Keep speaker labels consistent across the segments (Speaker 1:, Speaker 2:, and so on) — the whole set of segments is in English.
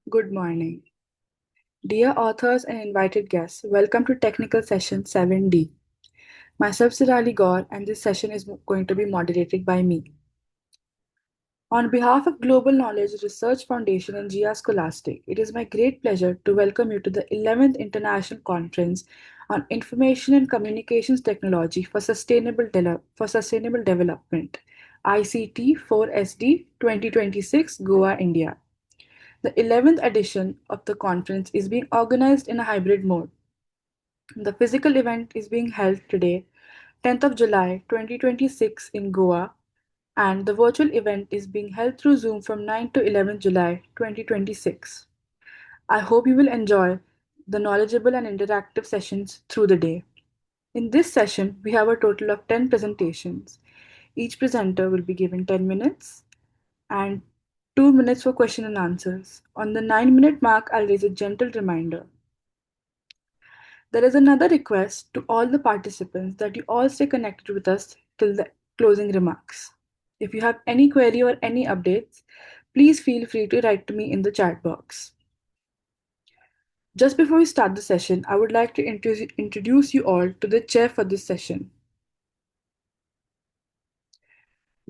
Speaker 1: Good morning. Dear authors and invited guests, welcome to Technical Session 7D. Myself Sirali Gaur, and this session is going to be moderated by me. On behalf of Global Knowledge Research Foundation and GIA Scholastic, it is my great pleasure to welcome you to the 11th International Conference on Information and Communications Technology for Sustainable Development, ICT4SD 2026, Goa, India. The 11th edition of the conference is being organized in a hybrid mode. The physical event is being held today, 10th of July 2026 in Goa, and the virtual event is being held through Zoom from 9 to 11 July 2026. I hope you will enjoy the knowledgeable and interactive sessions through the day. In this session, we have a total of 10 presentations. Each presenter will be given 10 minutes and 2 minutes for question and answers. On the 9-minute mark, I'll raise a gentle reminder. There is another request to all the participants that you all stay connected with us till the closing remarks. If you have any query or any updates, please feel free to write to me in the chat box. Just before we start the session, I would like to introduce you all to the chair for this session,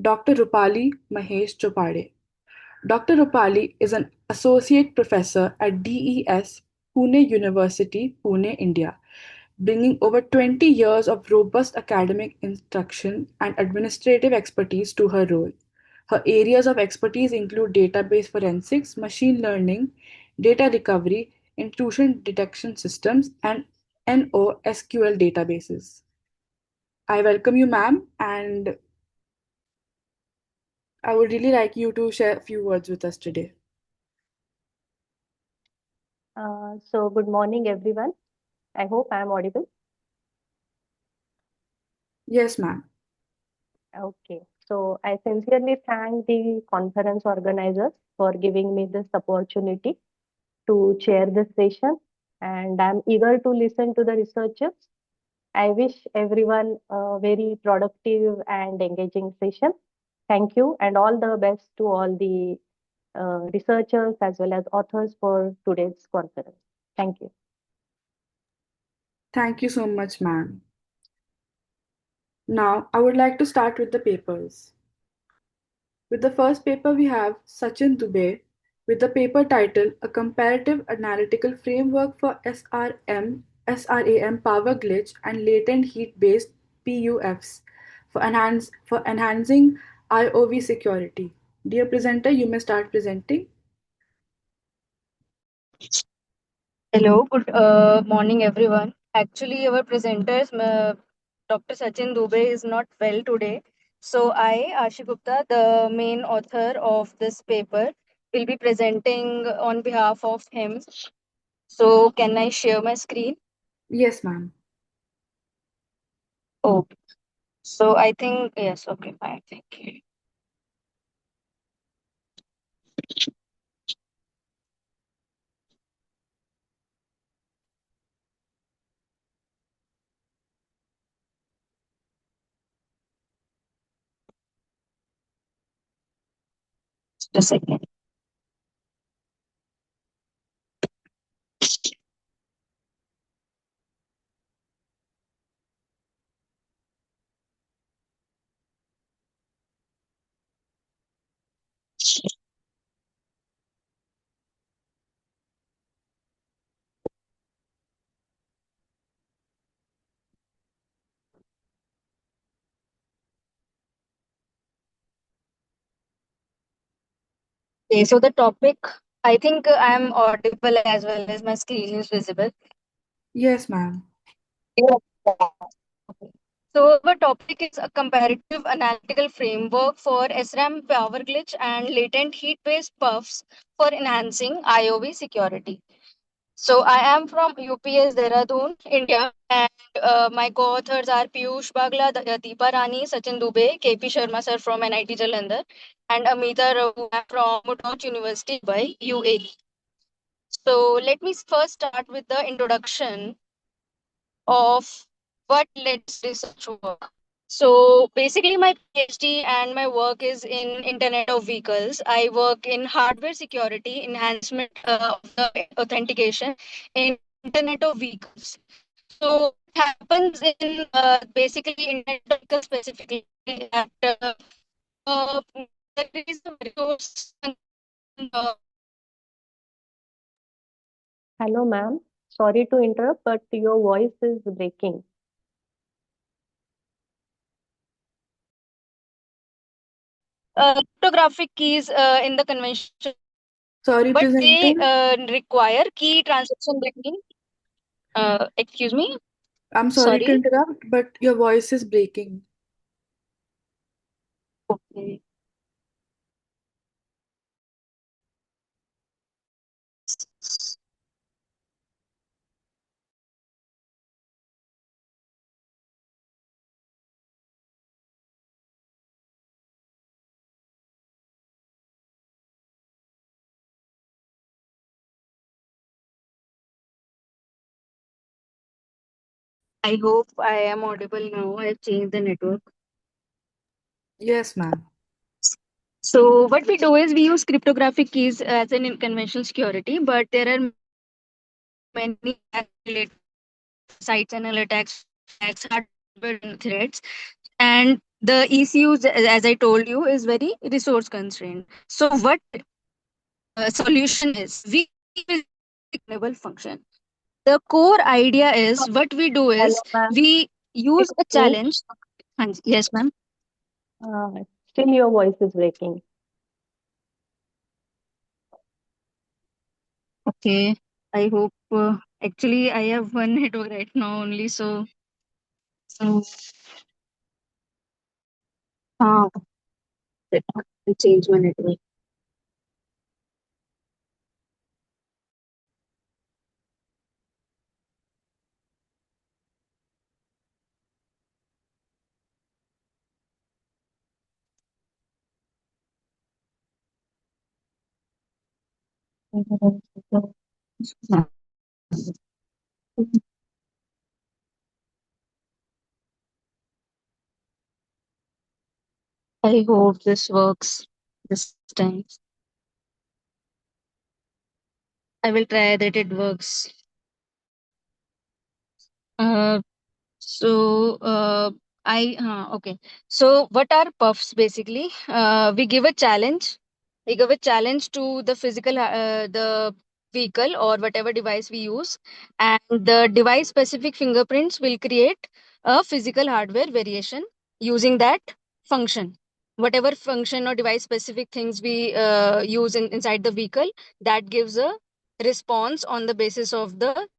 Speaker 1: Dr. Rupali Mahesh Chopade. Dr. Rupali is an associate professor at DES Pune University, Pune, India, bringing over 20 years of robust academic instruction and administrative expertise to her role. Her areas of expertise include database forensics, machine learning, data recovery, intrusion detection systems, and NoSQL databases. I welcome you, ma'am, and I would really like you to share a few words with us today.
Speaker 2: Good morning, everyone. I hope I am audible.
Speaker 1: Yes, ma'am.
Speaker 2: Okay. So I sincerely thank the conference organizers for giving me this opportunity to chair this session, and I'm eager to listen to the researchers. I wish everyone a very productive and engaging session. Thank you, and all the best to all the researchers as well as authors for today's conference. Thank you.
Speaker 1: Thank you so much, ma'am. Now, I would like to start with the papers. With the first paper, we have Sachin Dubey with the paper title A Comparative Analytical Framework for SRAM Power Glitch and Latent Heat Based PUFs for enhancing IOV security. Dear presenter, you may start presenting.
Speaker 3: Hello, good morning, everyone. Actually, our presenters, Dr. Sachin Dubey, is not well today. So, I, Ashi Gupta, the main author of this paper, will be presenting on behalf of him. So, can I share my screen?
Speaker 1: Yes, ma'am.
Speaker 3: Oh, so I think, yes, okay, fine, thank you. Just a second. Okay, so the topic, I think I am audible as well as my screen is visible.
Speaker 1: Yes, ma'am.
Speaker 3: So our topic is a comparative analytical framework for SRAM power glitch and latent heat-based puffs for enhancing IOV security. So I am from UPS Dehradun, India, and my co-authors are Piyush Bagla, Deepa Rani, Sachin Dubey, KP Sharma sir from NIT Jalandhar, and Amita Raghu from Mutoj University, Dubai, UAE. So let me first start with the introduction of what led this research work. So basically, my PhD and my work is in Internet of Vehicles. I work in hardware security enhancement of the authentication in Internet of Vehicles. So what happens in basically Internet of Vehicles specifically that uh, there is a resource uh,
Speaker 2: Hello, ma'am. Sorry to interrupt, but your voice is breaking.
Speaker 3: cryptographic keys in the conventional,
Speaker 1: Sorry,
Speaker 3: but
Speaker 1: presenter.
Speaker 3: they require key transaction between. Excuse me.
Speaker 1: I'm sorry to
Speaker 3: Sorry.
Speaker 1: interrupt, but your voice is breaking.
Speaker 3: Okay. I hope I am audible now. I've changed the network.
Speaker 1: Yes, ma'am.
Speaker 3: So what we do is we use cryptographic keys as an in conventional security, but there are many attacks related sites and attacks, hardware threats, and the ECU, as I told you, is very resource constrained. So what solution is we enable function. The core idea is what we do
Speaker 2: Hello,
Speaker 3: is
Speaker 2: ma'am.
Speaker 3: we use a
Speaker 2: Me.
Speaker 3: challenge. Yes, ma'am.
Speaker 2: Still, your voice is breaking.
Speaker 3: Okay. I hope. Actually, I have one network right now only, so uh, I change my network. I hope this works this time. I will try that it works. Uh, So, okay. So, what are puffs basically? We give a challenge. We give a challenge to the the vehicle or whatever device we use, and the device specific fingerprints will create a physical hardware variation using that function. Whatever function or device specific things we use inside the vehicle, that gives a response on the basis of the challenge.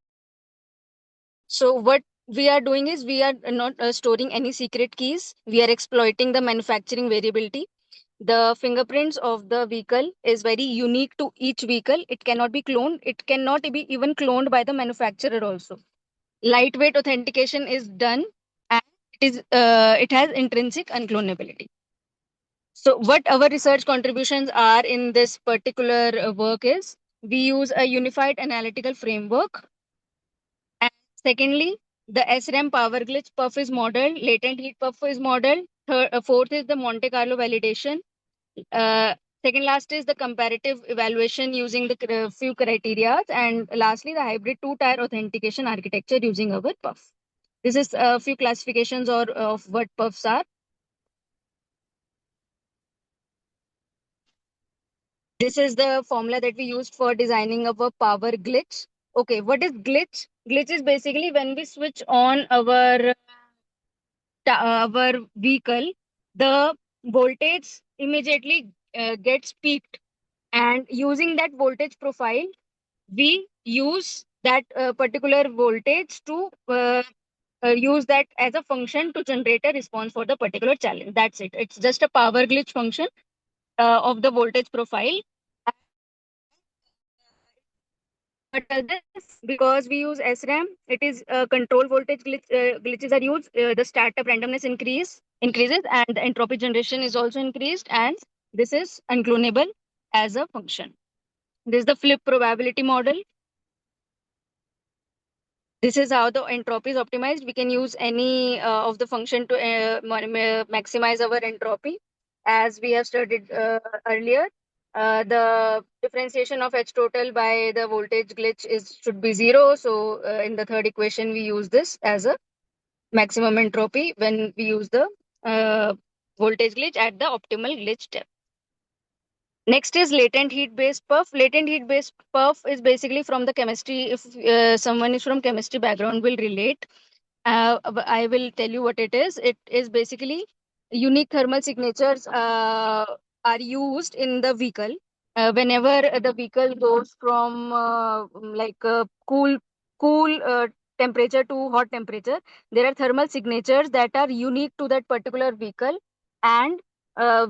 Speaker 3: So what we are doing is we are not storing any secret keys. We are exploiting the manufacturing variability. The fingerprints of the vehicle is very unique to each vehicle. It cannot be cloned. It cannot be even cloned by the manufacturer also. Lightweight authentication is done, and it has intrinsic unclonability. So what our research contributions are in this particular work is we use a unified analytical framework. And secondly, the SRAM power glitch puff is modeled, latent heat puff is modeled. Fourth is the Monte Carlo validation. Uh, Second last is the comparative evaluation using the few criteria. And lastly, the hybrid two-tier authentication architecture using our puff. This is a few classifications or of what puffs are. This is the formula that we used for designing our power glitch. Okay, what is glitch? Glitch is basically when we switch on our vehicle, the voltage immediately gets peaked. And using that voltage profile, we use that particular voltage to use that as a function to generate a response for the particular challenge. That's it. It's just a power glitch function of the voltage profile. What does this? Because we use SRAM, it is control voltage glitches are used. The startup randomness increases, and the entropy generation is also increased, and this is unclonable as a function. This is the flip probability model. This is how the entropy is optimized. We can use any of the function to maximize our entropy. As we have studied earlier, the differentiation of H total by the voltage glitch is should be 0. So in the third equation, we use this as a maximum entropy when we use the voltage glitch at the optimal glitch depth. Next is latent heat based puff. Latent heat based puff is basically from the chemistry. If someone is from chemistry background, will relate. I will tell you what it is. It is basically unique thermal signatures are used in the vehicle. Whenever the vehicle goes from cool temperature to hot temperature, there are thermal signatures that are unique to that particular vehicle, and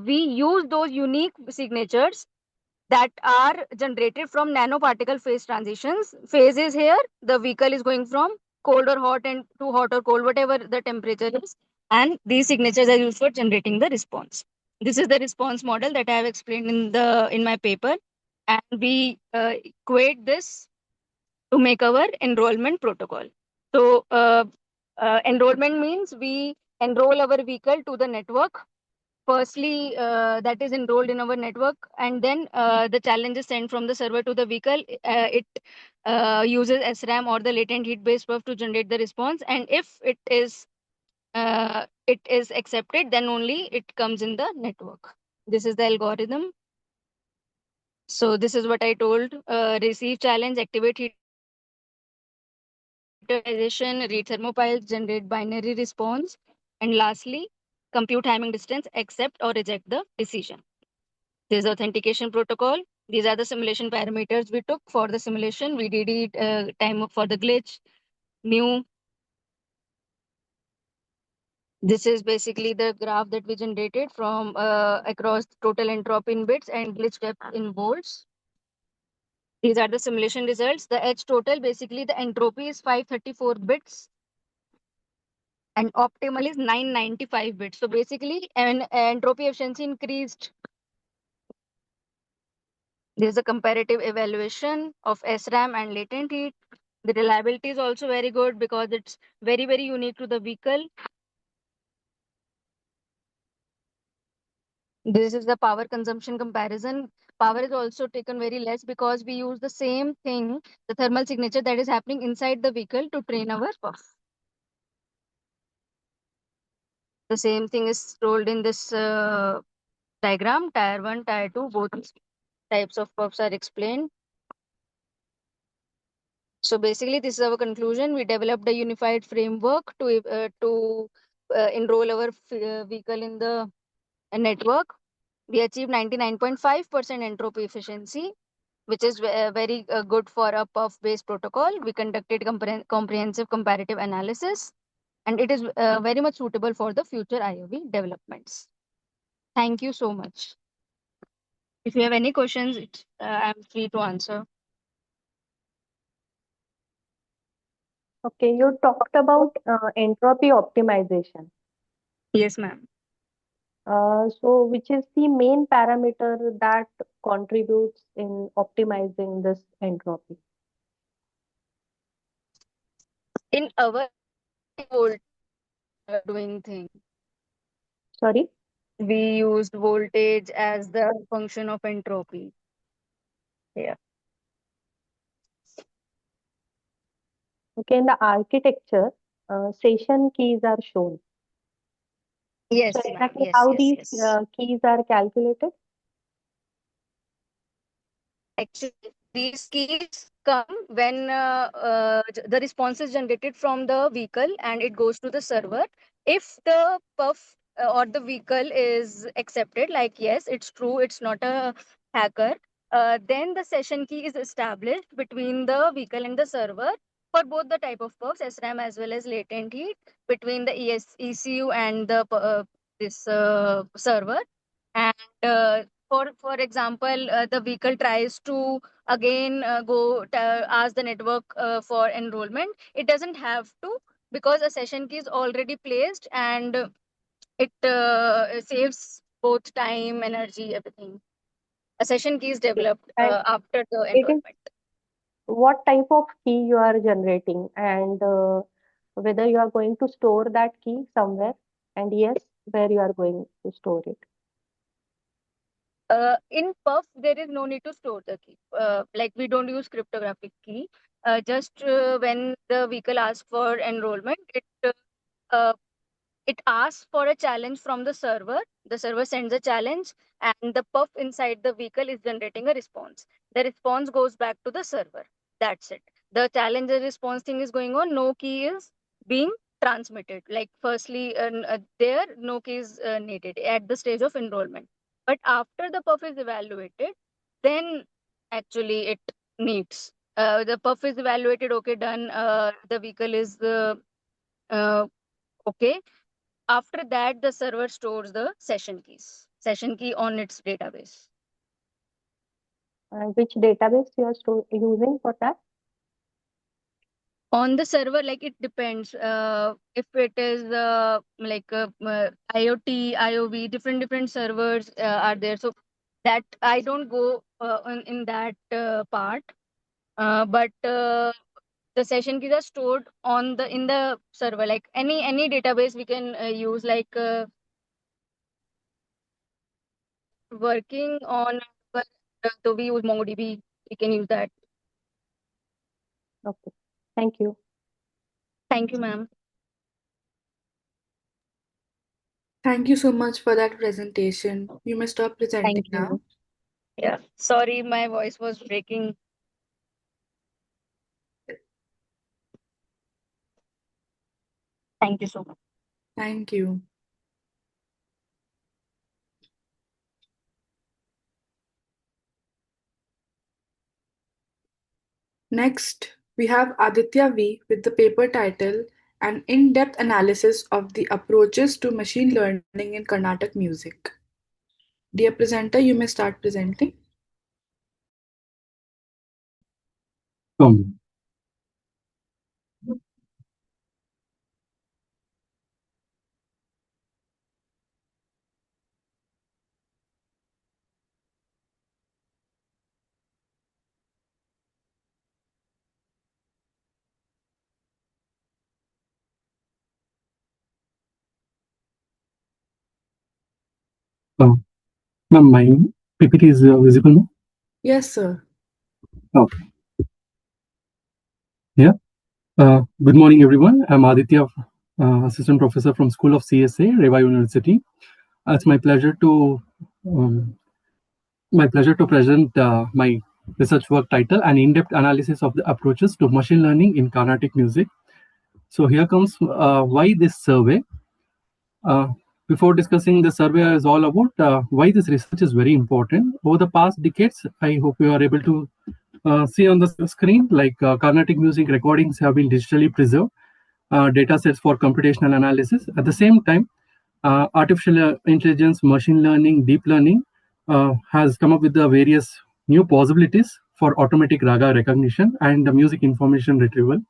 Speaker 3: we use those unique signatures that are generated from nanoparticle phase transitions. Phase is here, the vehicle is going from cold or hot and to hot or cold, whatever the temperature is, and these signatures are used for generating the response. This is the response model that I have explained in my paper, and we equate this to make our enrollment protocol. So enrollment means we enroll our vehicle to the network. Firstly, that is enrolled in our network, and then the challenge is sent from the server to the vehicle. It uses SRAM or the latent heat based proof to generate the response, and if it is accepted, then only it comes in the network. This is the algorithm. So this is what I told: receive challenge, activate heterogenization, read thermopiles, generate binary response, and lastly, compute timing distance, accept or reject the decision. There's authentication protocol. These are the simulation parameters we took for the simulation. VDD, time for the glitch, mu. This is basically the graph that we generated from across total entropy in bits and glitch depth in volts. These are the simulation results. The H total, basically the entropy is 534 bits and optimal is 995 bits. So basically an entropy efficiency increased. There is a comparative evaluation of SRAM and latent heat. The reliability is also very good because it's very, very unique to the vehicle. This is the power consumption comparison. Power is also taken very less because we use the same thing, the thermal signature that is happening inside the vehicle to train our puff. The same thing is told in this diagram. Tier 1, Tier 2, both types of puffs are explained. So basically, this is our conclusion. We developed a unified framework to enroll our vehicle in the network. We achieved 99.5% entropy efficiency, which is very good for a puff-based protocol. We conducted comprehensive comparative analysis, and it is very much suitable for the future IOV developments. Thank you so much. If you have any questions, I'm free to answer.
Speaker 2: Okay, you talked about entropy optimization.
Speaker 3: Yes, ma'am.
Speaker 2: So, which is the main parameter that contributes in optimizing this entropy?
Speaker 3: In our voltage doing thing,
Speaker 2: Sorry.
Speaker 3: we used voltage as the function of entropy. Yeah.
Speaker 2: Okay, in the architecture, session keys are shown. So,
Speaker 3: Yes, ma'am.
Speaker 2: exactly
Speaker 3: Yes,
Speaker 2: how
Speaker 3: yes,
Speaker 2: these
Speaker 3: yes.
Speaker 2: keys are calculated?
Speaker 3: Actually, these keys come when the response is generated from the vehicle and it goes to the server. If the puff or the vehicle is accepted, like yes, it's true, it's not a hacker, then the session key is established between the vehicle and the server for both the type of puffs, SRAM as well as latent heat, between the ECU and the this server. And for example, the vehicle tries to again ask the network for enrollment. It doesn't have to, because a session key is already placed, and it saves both time, energy, everything. A session key is
Speaker 2: Okay.
Speaker 3: developed
Speaker 2: And
Speaker 3: after the
Speaker 2: it is
Speaker 3: enrollment.
Speaker 2: what type of key you are generating, and whether you are going to store that key somewhere, and yes, where you are going to store it.
Speaker 3: In Puff, there is no need to store the key. Like we don't use cryptographic key. Just when the vehicle asks for enrollment, uh, it asks for a challenge from the server. The server sends a challenge, and the puff inside the vehicle is generating a response. The response goes back to the server. That's it. The challenge and response thing is going on. No key is being transmitted. Like, firstly, there, no key is needed at the stage of enrollment. But after the puff is evaluated, then actually it needs. The puff is evaluated, okay, done. The vehicle is uh, okay. After that, the server stores the session key on its database.
Speaker 2: And which database you are using for that?
Speaker 3: On the server, like, it depends. If it is IoT, IOV, different servers are there. So that I don't go in that part. But the session keys are stored on the in the server. Like any database we can use. Like working on, so we use MongoDB. We can use that.
Speaker 2: Okay, thank you.
Speaker 3: Thank you, ma'am.
Speaker 1: Thank you so much for that presentation. You may stop presenting
Speaker 3: Thank
Speaker 1: now.
Speaker 3: you. Yeah. Sorry, my voice was breaking. Thank you so much.
Speaker 1: Thank you. Next, we have Aditya V with the paper title An in-depth analysis of the approaches to machine learning in Carnatic music. Dear presenter, you may start presenting.
Speaker 4: Um, uh, Ma'am, my PPT is visible now?
Speaker 1: Yes, sir.
Speaker 4: Okay. Yeah. Good morning, everyone. I'm Aditya, Assistant Professor from School of CSA, Reva University. It's my pleasure to present my research work title, An in-depth analysis of the approaches to machine learning in Carnatic music. So here comes why this survey. Uh, Before discussing the survey is all about why this research is very important. Over the past decades, I hope you are able to see on the screen, like Carnatic music recordings have been digitally preserved, data sets for computational analysis. At the same time, artificial intelligence, machine learning, deep learning has come up with the various new possibilities for automatic raga recognition and the music information retrieval.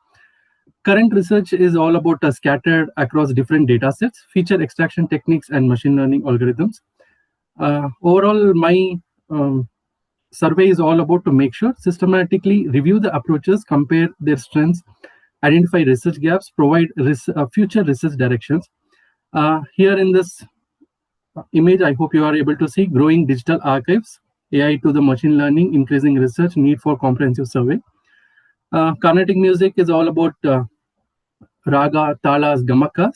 Speaker 4: Current research is all about scattered across different data sets, feature extraction techniques, and machine learning algorithms. Overall, my survey is all about to make sure systematically review the approaches, compare their strengths, identify research gaps, provide future research directions. Here in this image, I hope you are able to see growing digital archives, AI to the machine learning, increasing research, need for comprehensive survey. Carnatic music is all about raga, talas, gamakas.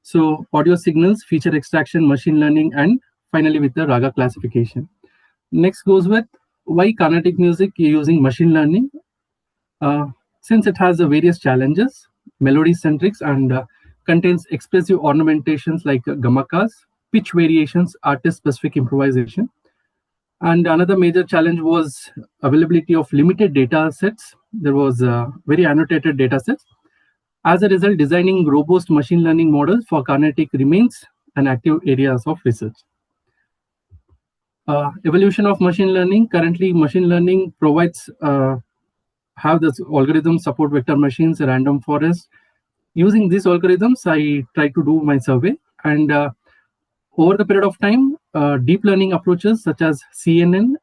Speaker 4: So audio signals, feature extraction, machine learning, and finally with the raga classification. Next goes with why Carnatic music using machine learning. Since it has various challenges, melody centrics, and contains expressive ornamentations like gamakas, pitch variations, artist specific improvisation. And another major challenge was availability of limited data sets. There was very annotated data sets. As a result, designing robust machine learning models for Carnatic remains an active area of research. Evolution of machine learning. Currently, machine learning provides have this algorithm support vector machines, random forest. Using these algorithms, I try to do my survey. And over the period of time, deep learning approaches such as CNN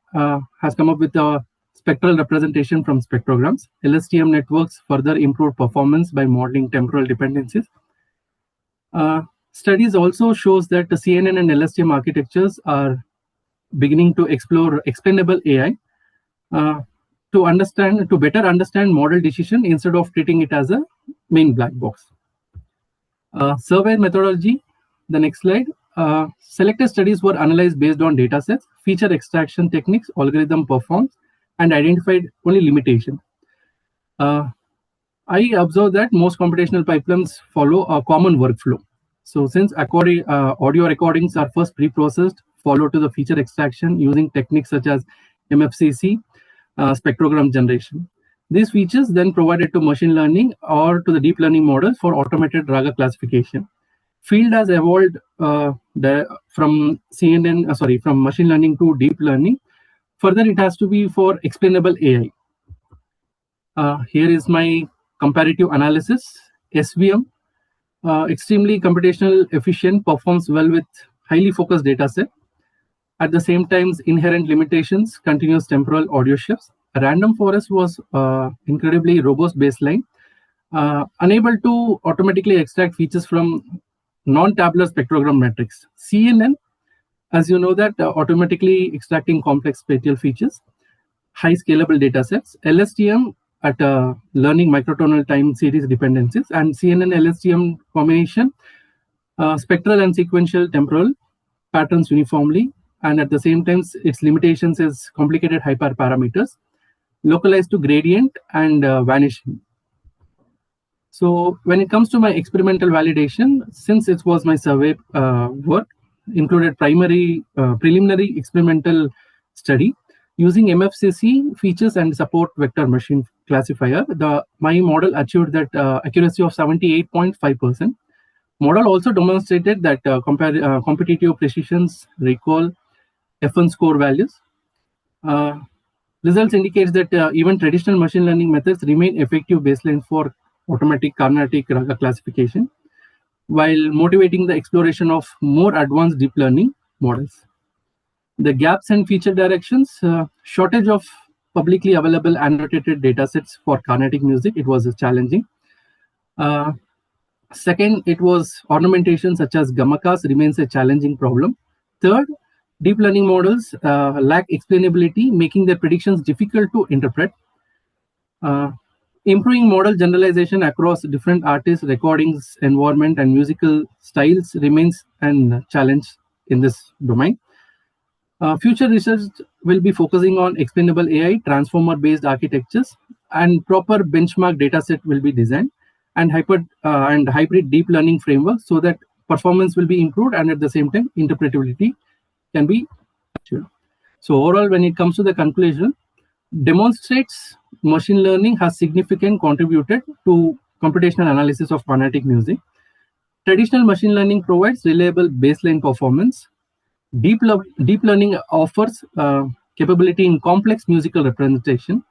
Speaker 4: has come up with spectral representation from spectrograms. LSTM networks further improved performance by modeling temporal dependencies. Studies also shows that the CNN and LSTM architectures are beginning to explore explainable AI to better understand model decision instead of treating it as a main black box. Survey methodology, the next slide. Selected studies were analyzed based on data sets, feature extraction techniques, algorithm performance, and identified only limitations. I observed that most computational pipelines follow a common workflow. So since audio recordings are first pre-processed, followed to the feature extraction using techniques such as MFCC, spectrogram generation. These features then provided to machine learning or to the deep learning models for automated raga classification. Field has evolved from from machine learning to deep learning. Further, it has to be for explainable AI. Here is my comparative analysis. SVM, extremely computational efficient, performs well with highly focused data set. At the same time, inherent limitations, continuous temporal audio shifts. Random forest was incredibly robust baseline, unable to automatically extract features from non-tabular spectrogram metrics. CNN, as you know that, automatically extracting complex spatial features, high scalable data sets. LSTM at learning microtonal time series dependencies, and CNN LSTM combination, spectral and sequential temporal patterns uniformly, and at the same time its limitations is complicated hyperparameters, localized to gradient and vanishing. So when it comes to my experimental validation, since it was my survey work, included preliminary experimental study using MFCC features and support vector machine classifier. My model achieved that accuracy of 78.5%. Model also demonstrated that competitive precisions, recall, F1 score values. Results indicates that even traditional machine learning methods remain effective baselines for automatic Carnatic raga classification, while motivating the exploration of more advanced deep learning models. The gaps and feature directions, shortage of publicly available annotated datasets for Carnatic music, it was challenging. Second, it was ornamentation such as gamakas remains a challenging problem. Third, deep learning models lack explainability, making their predictions difficult to interpret. Improving model generalization across different artists, recordings, environment, and musical styles remains a challenge in this domain. Future research will be focusing on explainable AI, transformer-based architectures, and proper benchmark dataset will be designed, and hybrid deep learning framework so that performance will be improved and at the same time interpretability can be achieved. So overall, when it comes to the conclusion, demonstrates machine learning has significantly contributed to computational analysis of Carnatic music. Traditional machine learning provides reliable baseline performance. Deep learning offers capability in complex musical representation.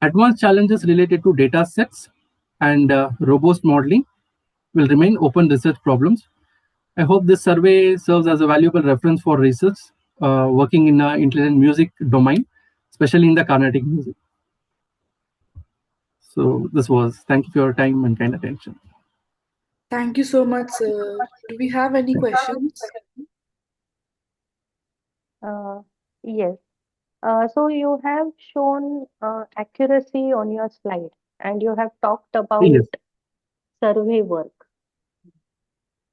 Speaker 4: Advanced challenges related to data sets and robust modeling will remain open research problems. I hope this survey serves as a valuable reference for research working in the intelligent music domain, especially in the Carnatic music. So thank you for your time and kind attention.
Speaker 1: Thank you so much, sir. Do we have any questions?
Speaker 2: Yes. So you have shown accuracy on your slide, and you have talked about
Speaker 4: Yes,
Speaker 2: survey work.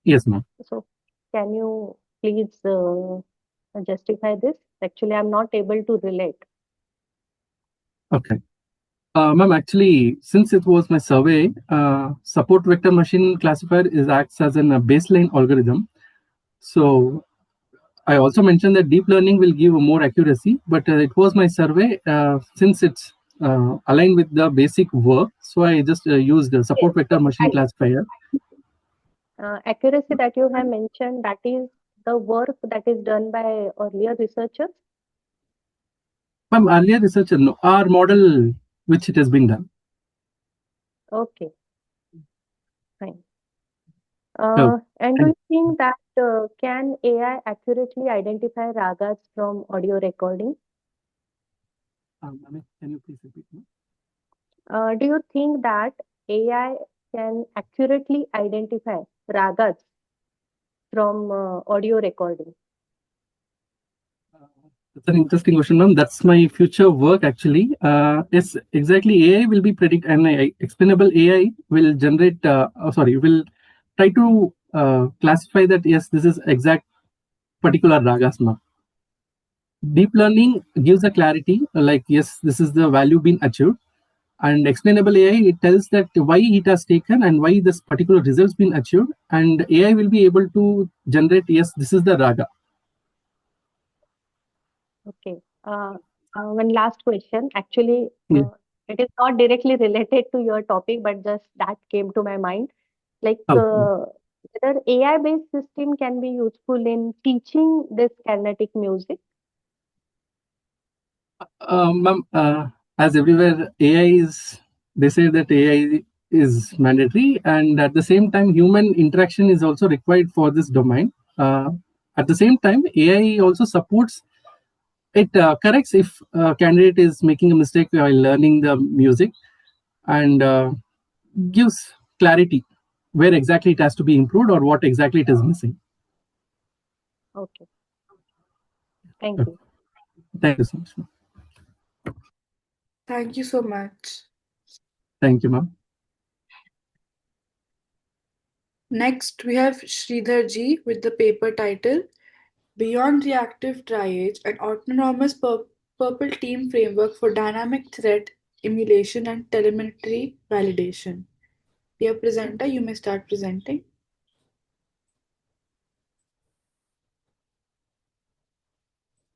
Speaker 4: yes, ma'am.
Speaker 2: So can you please justify this? Actually, I'm not able to relate.
Speaker 4: Okay. Ma'am, actually, since it was my survey, support vector machine classifier acts as a baseline algorithm. So I also mentioned that deep learning will give more accuracy, but it was my survey since it's aligned with the basic work. So I just used the
Speaker 2: Yes.
Speaker 4: support vector machine classifier.
Speaker 2: Accuracy that you have mentioned, that is the work that is done by earlier researchers.
Speaker 4: Ma'am, earlier research, no, our model which it has been done.
Speaker 2: Okay, fine.
Speaker 4: Oh,
Speaker 2: And do you think that can AI accurately identify ragas from audio recording?
Speaker 4: Ma'am, can you please repeat?
Speaker 2: Do you think that AI can accurately identify ragas from audio recording?
Speaker 4: That's an interesting question, ma'am. That's my future work actually. Yes, exactly. AI will be predict and explainable AI will generate. Will try to classify that. Yes, this is exact particular ragas, ma'am. Deep learning gives a clarity, like yes, this is the value being achieved, and explainable AI it tells that why it has taken and why this particular results been achieved, and AI will be able to generate yes, this is the raga.
Speaker 2: Okay. One last question. Actually,
Speaker 4: Yeah.
Speaker 2: it is not directly related to your topic, but just that came to my mind. Like
Speaker 4: Okay.
Speaker 2: whether AI-based system can be useful in teaching this kinetic music.
Speaker 4: Ma'am, as everywhere, AI is, they say that AI is mandatory, and at the same time, human interaction is also required for this domain. At the same time, AI also supports it, corrects if a candidate is making a mistake while learning the music, and gives clarity where exactly it has to be improved or what exactly it is missing.
Speaker 2: Okay. Thank you.
Speaker 4: Thank you so much, ma'am.
Speaker 1: Thank you so much.
Speaker 4: Thank you, ma'am.
Speaker 1: Next, we have Sridhar Ji with the paper title Beyond Reactive Triage, an autonomous purple team framework for dynamic threat emulation and telemetry validation. Dear presenter, you may start presenting.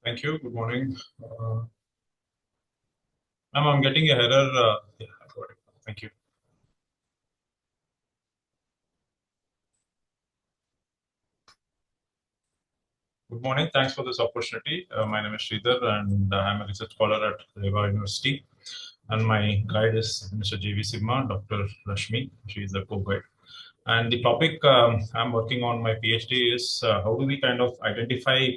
Speaker 5: Thank you. Good morning. Ma'am, I'm getting a error. Yeah, I got it. Thank you. Good morning. Thanks for this opportunity. My name is Sridhar, and I'm a research scholar at Reva University. And my guide is Mr. J.V. Sigma, Dr. Rashmi. She is the co-guide. And the topic I'm working on my PhD is how do we kind of identify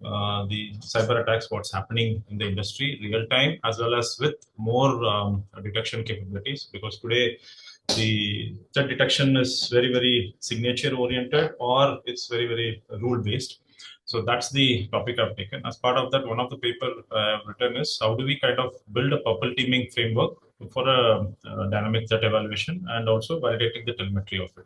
Speaker 5: the cyber attacks, what's happening in the industry real time, as well as with more detection capabilities. Because today the threat detection is very, very signature oriented, or it's very, very rule based. So that's the topic I've taken. As part of that, one of the paper I've written is how do we kind of build a purple teaming framework for a dynamic threat evaluation and also validating the telemetry of it.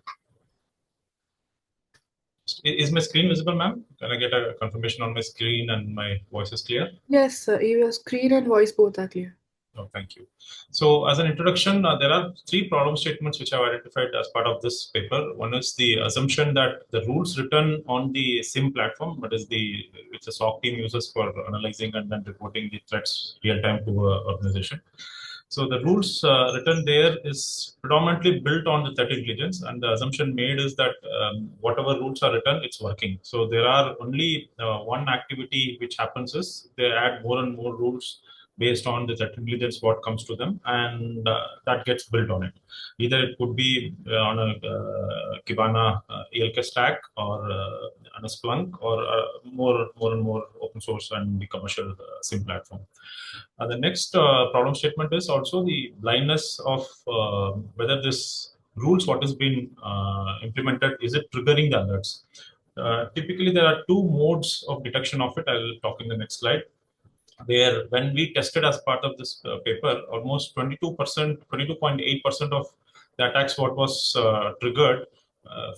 Speaker 5: Is my screen visible, ma'am? Can I get a confirmation on my screen and my voice is clear?
Speaker 1: Yes, sir. Your screen and voice both are clear.
Speaker 5: Oh, thank you. So as an introduction, there are three problem statements which I've identified as part of this paper. One is the assumption that the rules written on the SIM platform, that is which the SOC team uses for analyzing and then reporting the threats real time to an organization. So the rules written there is predominantly built on the threat intelligence, and the assumption made is that whatever rules are written, it's working. So there are only one activity which happens is they add more and more rules based on the threat intelligence what comes to them, and that gets built on it. Either it could be on a Kibana ELK stack or on a Splunk or more and more open source and the commercial SIM platform. The next problem statement is also the blindness of whether this rules what has been implemented, is it triggering the alerts. Typically, there are two modes of detection of it. I will talk in the next slide. Where when we tested as part of this paper, almost 22%, 22.8% of the attacks what was triggered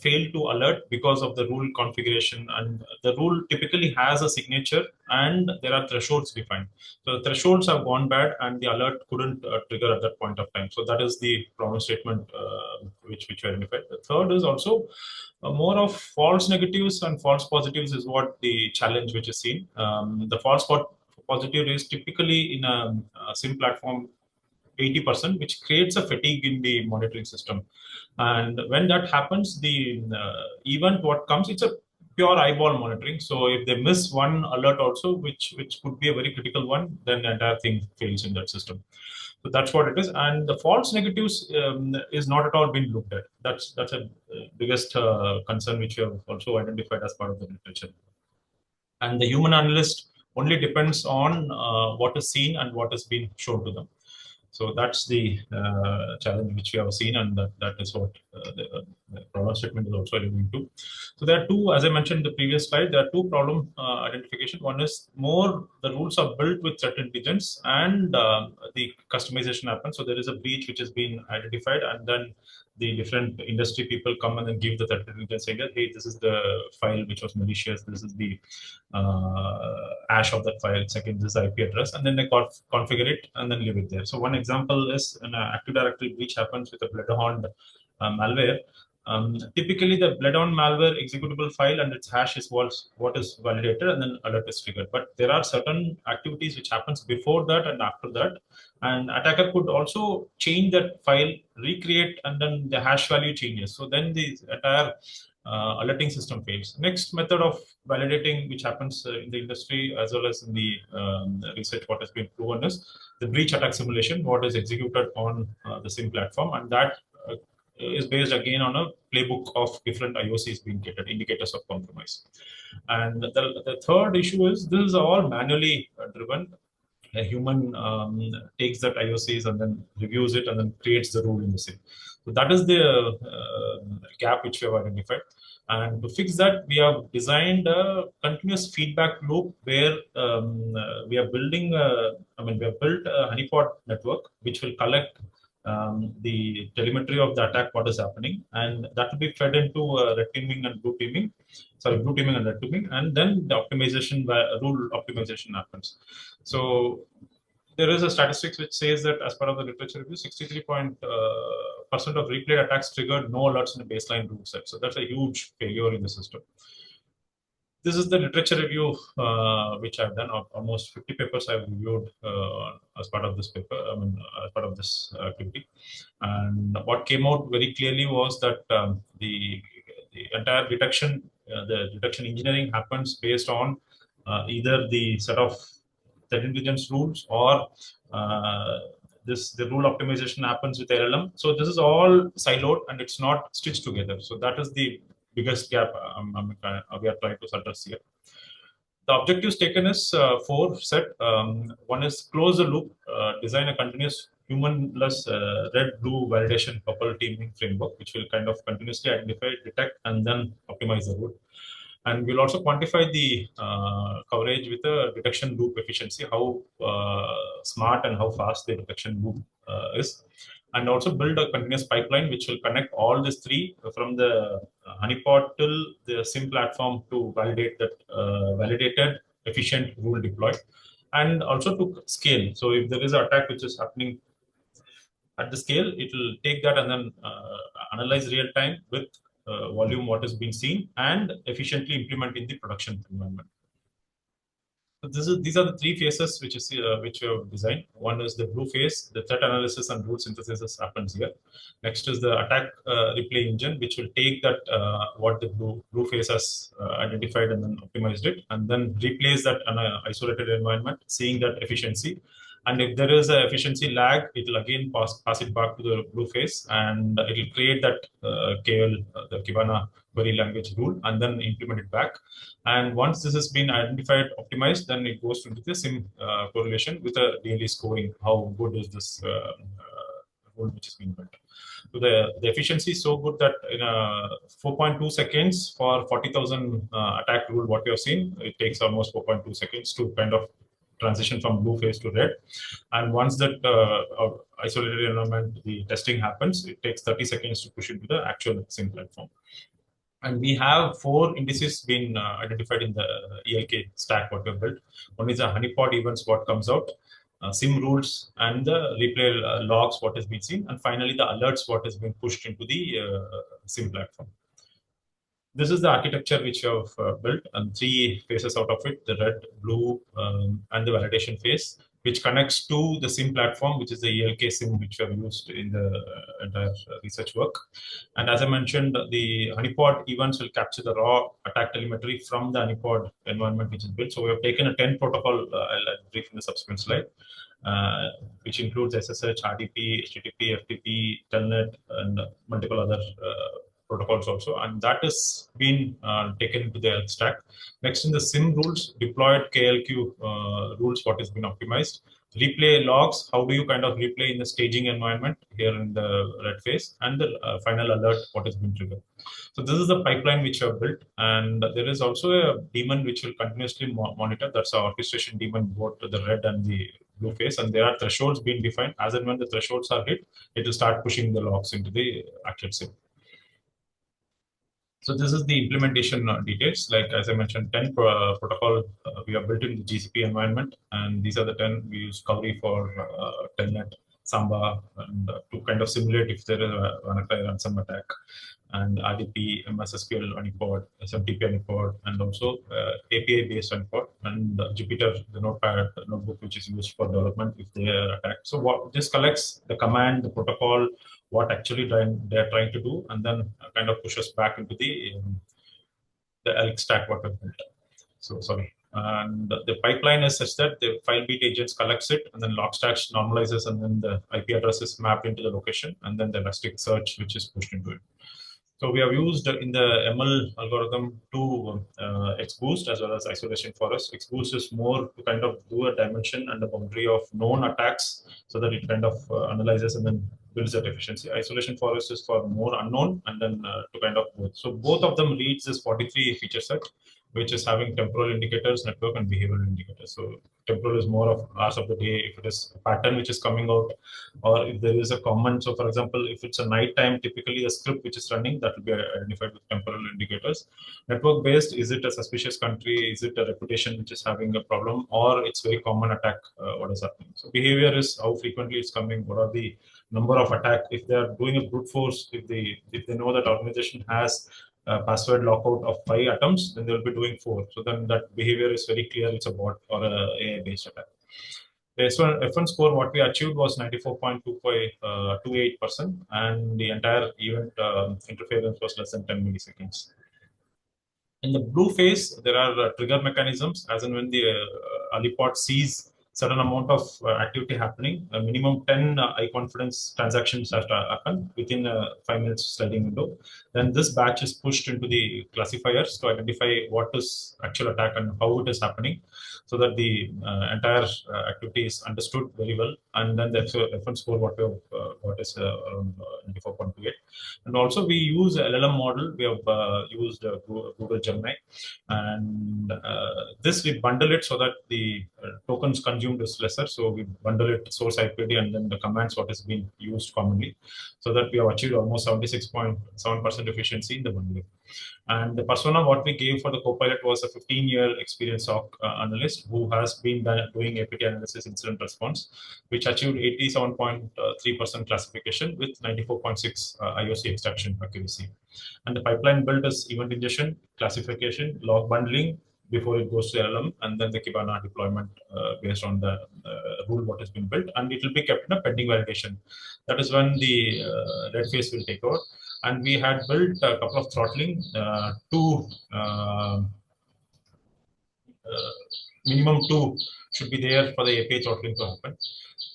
Speaker 5: failed to alert because of the rule configuration, and the rule typically has a signature and there are thresholds defined. So the thresholds have gone bad and the alert couldn't trigger at that point of time. So that is the problem statement which we identified. The third is also more of false negatives and false positives is what the challenge which is seen. The false positive is typically in a SIM platform 80%, which creates a fatigue in the monitoring system. And when that happens, the event what comes, it's a pure eyeball monitoring. So if they miss one alert also, which could be a very critical one, then the entire thing fails in that system. So that's what it is. And the false negatives is not at all been looked at. That's a biggest concern which we have also identified as part of the literature. And the human analyst only depends on what is seen and what is being shown to them. So that's the challenge which we have seen, and that is what the problem statement is also alluding to. So there are two, as I mentioned in the previous slide, there are two problem identification. One is more the rules are built with threat intelligence, and the customization happens. So there is a breach which has been identified, and then the different industry people come and then give the threat intelligence saying that, hey, this is the file which was malicious, this is the hash of that file, second this IP address, and then they configure it and then leave it there. So one example is an Active Directory breach happens with a Bloodhound malware. Typically, the Bloodhound malware executable file and its hash is what is validated, and then alert is triggered. But there are certain activities which happens before that and after that, and attacker could also change that file, recreate, and then the hash value changes. So then the entire alerting system fails. Next method of validating, which happens in the industry as well as in the research, what has been proven is the breach attack simulation, what is executed on the SIM platform, and that is based again on a playbook of different IOCs being created, indicators of compromise. And the third issue is this is all manually driven. A human takes that IOCs and then reviews it and then creates the rule in the SIM. So that is the gap which we have identified. And to fix that, we have designed a continuous feedback loop where we are building, we have built a honeypot network which will collect the telemetry of the attack, what is happening, and that will be fed into red teaming and blue teaming, blue teaming and red teaming, and then the optimization by rule optimization happens. So there is a statistics which says that as part of the literature review, 63% of replayed attacks triggered no alerts in the baseline rule set. So that's a huge failure in the system. This is the literature review which I've done. Almost 50 papers I've reviewed as part of this paper, as part of this activity. And what came out very clearly was that the entire detection, the detection engineering happens based on either the set of threat intelligence rules or the rule optimization happens with LLM. So this is all siloed and it's not stitched together. So that is the biggest gap we are trying to address here. The objectives taken is four set. One is close the loop, design a continuous humanless red-blue validation purple teaming framework, which will kind of continuously identify, detect, and then optimize the rule. And we'll also quantify the coverage with a detection loop efficiency, how smart and how fast the detection loop is. And also build a continuous pipeline which will connect all these three from the honeypot till the SIM platform to validate that validated efficient rule deploy, and also to scale. So if there is an attack which is happening at the scale, it will take that and then analyze real time with volume what is being seen and efficiently implement in the production environment. So these are the three phases which we have designed. One is the blue phase, the threat analysis and rule synthesis happens here. Next is the attack replay engine, which will take that what the blue phase has identified and then optimized it, and then replace that in an isolated environment, seeing that efficiency. And if there is an efficiency lag, it will again pass it back to the blue phase, and it will create that KL, the Kibana query language rule, and then implement it back. And once this has been identified, optimized, then it goes into the SIM correlation with a daily scoring. How good is this rule which is being built? So the efficiency is so good that in 4.2 seconds for 40,000 attack rule, what we have seen, it takes almost 4.2 seconds to kind of transition from blue phase to red. And once that isolated environment, the testing happens, it takes 30 seconds to push into the actual SIM platform. And we have 4 indices been identified in the ELK stack what we have built. One is a honeypot events, what comes out, SIM rules, and the replay logs, what has been seen, and finally the alerts, what has been pushed into the SIM platform. This is the architecture which we have built, and 3 phases out of it, the red, blue, and the validation phase, which connects to the SIM platform, which is the ELK SIM, which we have used in the entire research work. And as I mentioned, the honeypot events will capture the raw attack telemetry from the honeypot environment which is built. So we have taken a 10 protocol, I'll brief in the subsequent slide, which includes SSH, RDP, HTTP, FTP, Telnet, and multiple other protocols also, and that is been taken into the stack. Next, in the SIM rules, deployed KLQ rules, what has been optimized. Replay logs, how do you kind of replay in the staging environment here in the red phase, and the final alert, what has been triggered. So this is the pipeline which we have built, and there is also a daemon which will continuously monitor. That's our orchestration daemon, both the red and the blue phase, and there are thresholds being defined. As and when the thresholds are hit, it will start pushing the logs into the actual SIM. So this is the implementation details. Like as I mentioned, 10 protocol we have built in the GCP environment, and these are the 10 we use Kauri for Telnet, Samba, and to kind of simulate if there is a WannaCry ransom attack, and RDP, MSSQL honeypot, SMTP honeypot, and also API-based honeypot, and Jupyter, the notepad notebook, which is used for development if they are attacked. So what this collects the command, the protocol, what actually they're trying to do, and then kind of pushes back into the ELK stack what we've built. So sorry. And the pipeline is such that the file beat agents collects it, and then Logstash normalizes, and then the IP address is mapped into the location, and then the Elasticsearch, which is pushed into it. So we have used in the ML algorithm two XBoost as well as isolation forest. XBoost is more to kind of do a dimension and a boundary of known attacks so that it kind of analyzes and then builds that efficiency. Isolation forest is for more unknown and then to kind of both. So both of them reads this 43 feature set, which is having temporal indicators, network, and behavioral indicators. So temporal is more of hours of the day, if it is a pattern which is coming out, or if there is a common. So for example, if it's a night time, typically the script which is running, that will be identified with temporal indicators. Network based, is it a suspicious country? Is it a reputation which is having a problem, or it's very common attack, what is happening? So behavior is how frequently it's coming, what are the number of attack. If they are doing a brute force, if they know that organization has password lockout of 5 atoms, then they will be doing 4. So then that behavior is very clear. It's a bot or a AI-based attack. The F1 score, what we achieved was 94.28%, and the entire event interference was less than 10 milliseconds. In the blue phase, there are trigger mechanisms, as in when the Alipod sees certain amount of activity happening, a minimum 10 high confidence transactions have to happen within a 5 minutes sliding window. Then this batch is pushed into the classifiers to identify what is actual attack and how it is happening, so that the entire activity is understood very well. And then the F1 score, what is around 94.28. And also we use LLM model. We have used Google Gemini, and this we bundle it so that the tokens consumed is lesser. So we bundle it source IPD and then the commands what is being used commonly, so that we have achieved almost 76.7% efficiency in the bundling. And the persona what we gave for the Copilot was a 15-year experience SOC analyst who has been doing APT analysis incident response, which achieved 87.3% classification with 94.6 IOC extraction accuracy. And the pipeline built is event ingestion, classification, log bundling before it goes to LLM, and then the Kibana deployment based on the rule what has been built, and it will be kept in a pending validation. That is when the red phase will take over. And we had built a couple of throttling, minimum 2 should be there for the API throttling to happen.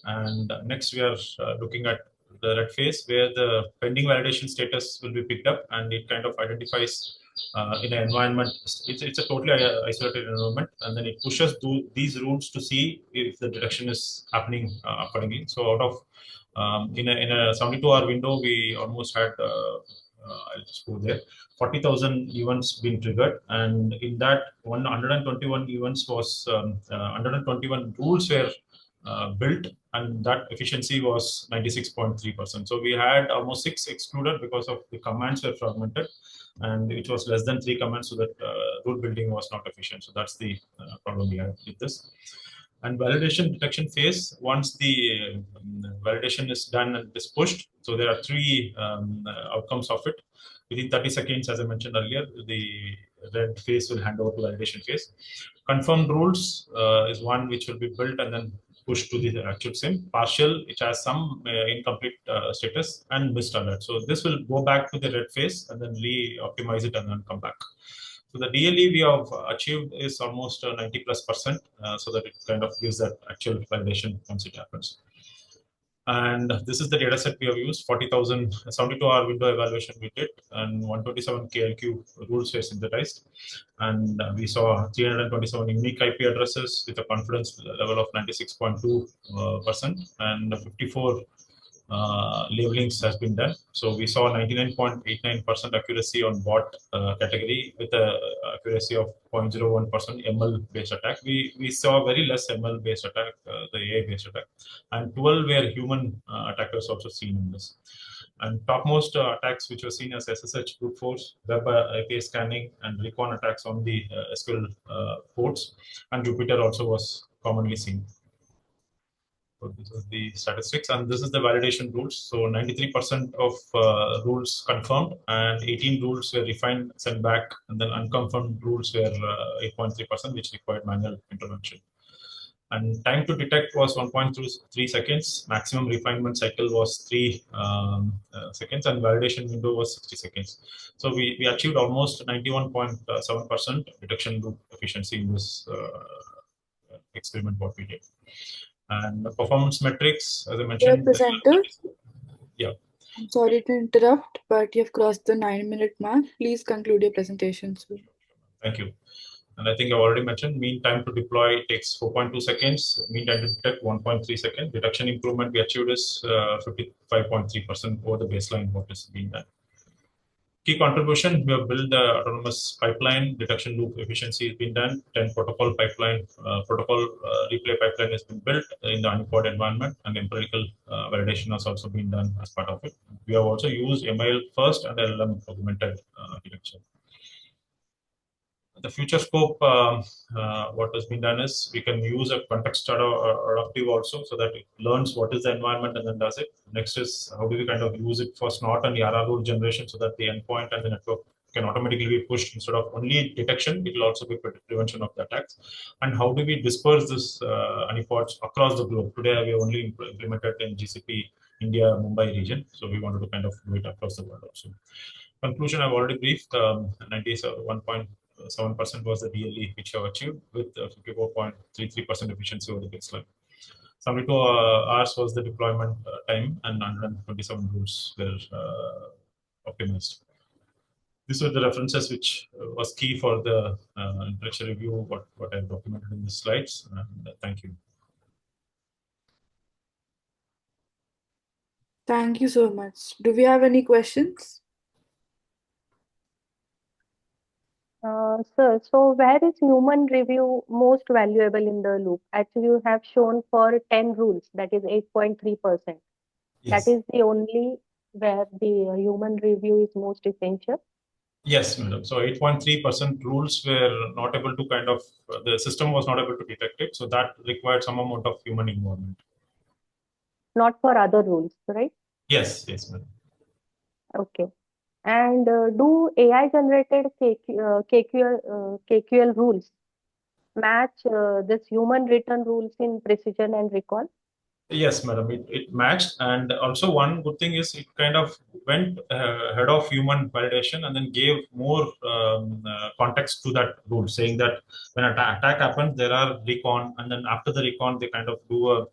Speaker 5: And next we are looking at the red phase, where the pending validation status will be picked up, and it kind of identifies in an environment. It's a totally isolated environment, and then it pushes these rules to see if the detection is happening accordingly. So out of in a 72-hour window, we almost had I'll just go there, 40,000 events being triggered, and in that 121 events was 121 rules were built, and that efficiency was 96.3%. So we had almost 6 excluded because of the commands were fragmented, and it was less than 3 commands, so that rule building was not efficient. So that's the problem we had with this. And validation detection phase, once the validation is done and is pushed, so there are 3 outcomes of it. Within 30 seconds, as I mentioned earlier, the red phase will hand over to validation phase. Confirmed rules is one which will be built and then pushed to the actual SIM. Partial, which has some incomplete status, and missed alert. So this will go back to the red phase and then re-optimize it and then come back. So the DLE we have achieved is almost 90+%, so that it kind of gives that actual validation once it happens. And this is the data set we have used. 40,000 72-hour window evaluation we did, and 127 KLQ rules were synthesized. And we saw 327 unique IP addresses with a confidence level of 96.2%, and 54 labelings has been done. So we saw 99.89% accuracy on bot category with a accuracy of 0.01% ML based attack. We saw very less ML based attack, the AI based attack, and 12 were human attackers also seen in this. And topmost attacks which were seen as SSH brute force, web API scanning, and recon attacks on the SQL ports, and Jupyter also was commonly seen. So this is the statistics, and this is the validation rules. So 93% of rules confirmed, and 18 rules were refined, sent back, and then unconfirmed rules were 8.3%, which required manual intervention. And time to detect was 1.3 seconds. Maximum refinement cycle was 3 seconds, and validation window was 60 seconds. So we achieved almost 91.7% detection loop efficiency in this experiment what we did. And the performance metrics, as I
Speaker 1: Dear
Speaker 5: mentioned,
Speaker 1: presenter,
Speaker 5: yeah.
Speaker 1: I'm sorry to interrupt, but you've crossed the 9-minute mark. Please conclude your presentation soon.
Speaker 5: Thank you. And I think I've already mentioned mean time to deploy takes 4.2 seconds, mean time to detect 1.3 seconds. Detection improvement we achieved is 55.3% over the baseline what is being done. Key contribution, we have built the autonomous pipeline, detection loop efficiency has been done, 10 protocol pipeline, replay pipeline has been built in the unpod environment, and empirical validation has also been done as part of it. We have also used ML first and LLM augmented architecture. The future scope, what has been done is we can use a context adaptive also, so that it learns what is the environment and then does it. Next is how do we kind of use it for snort and YARA rule generation, so that the endpoint and the network can automatically be pushed instead of only detection. It will also be prevention of the attacks. And how do we disperse this honeypots across the globe? Today we only implemented in GCP, India, Mumbai region. So we wanted to kind of do it across the world also. Conclusion, I've already briefed. 91.7% was the DLE which I achieved with 54.33% efficiency over the baseline. 72 hours was the deployment time, and 127 rules were optimized. These were the references which was key for the literature review, what I've documented in the slides. And thank you.
Speaker 1: Thank you so much. Do we have any questions?
Speaker 2: Sir, so where is human review most valuable in the loop? Actually, you have shown for 10 rules, that is 8.3%. That
Speaker 5: Yes.
Speaker 2: is the only where the human review is most essential.
Speaker 5: Yes, madam. So 8.3% rules were not able to kind of, the system was not able to detect it. So that required some amount of human involvement.
Speaker 2: Not for other rules, right?
Speaker 5: Yes, madam.
Speaker 2: Okay. And do AI generated KQL rules match this human written rules in precision and recall?
Speaker 5: Yes, madam. It matched. And also one good thing is it kind of went ahead of human validation and then gave more context to that rule, saying that when an attack happens, there are recon, and then after the recon, they kind of do a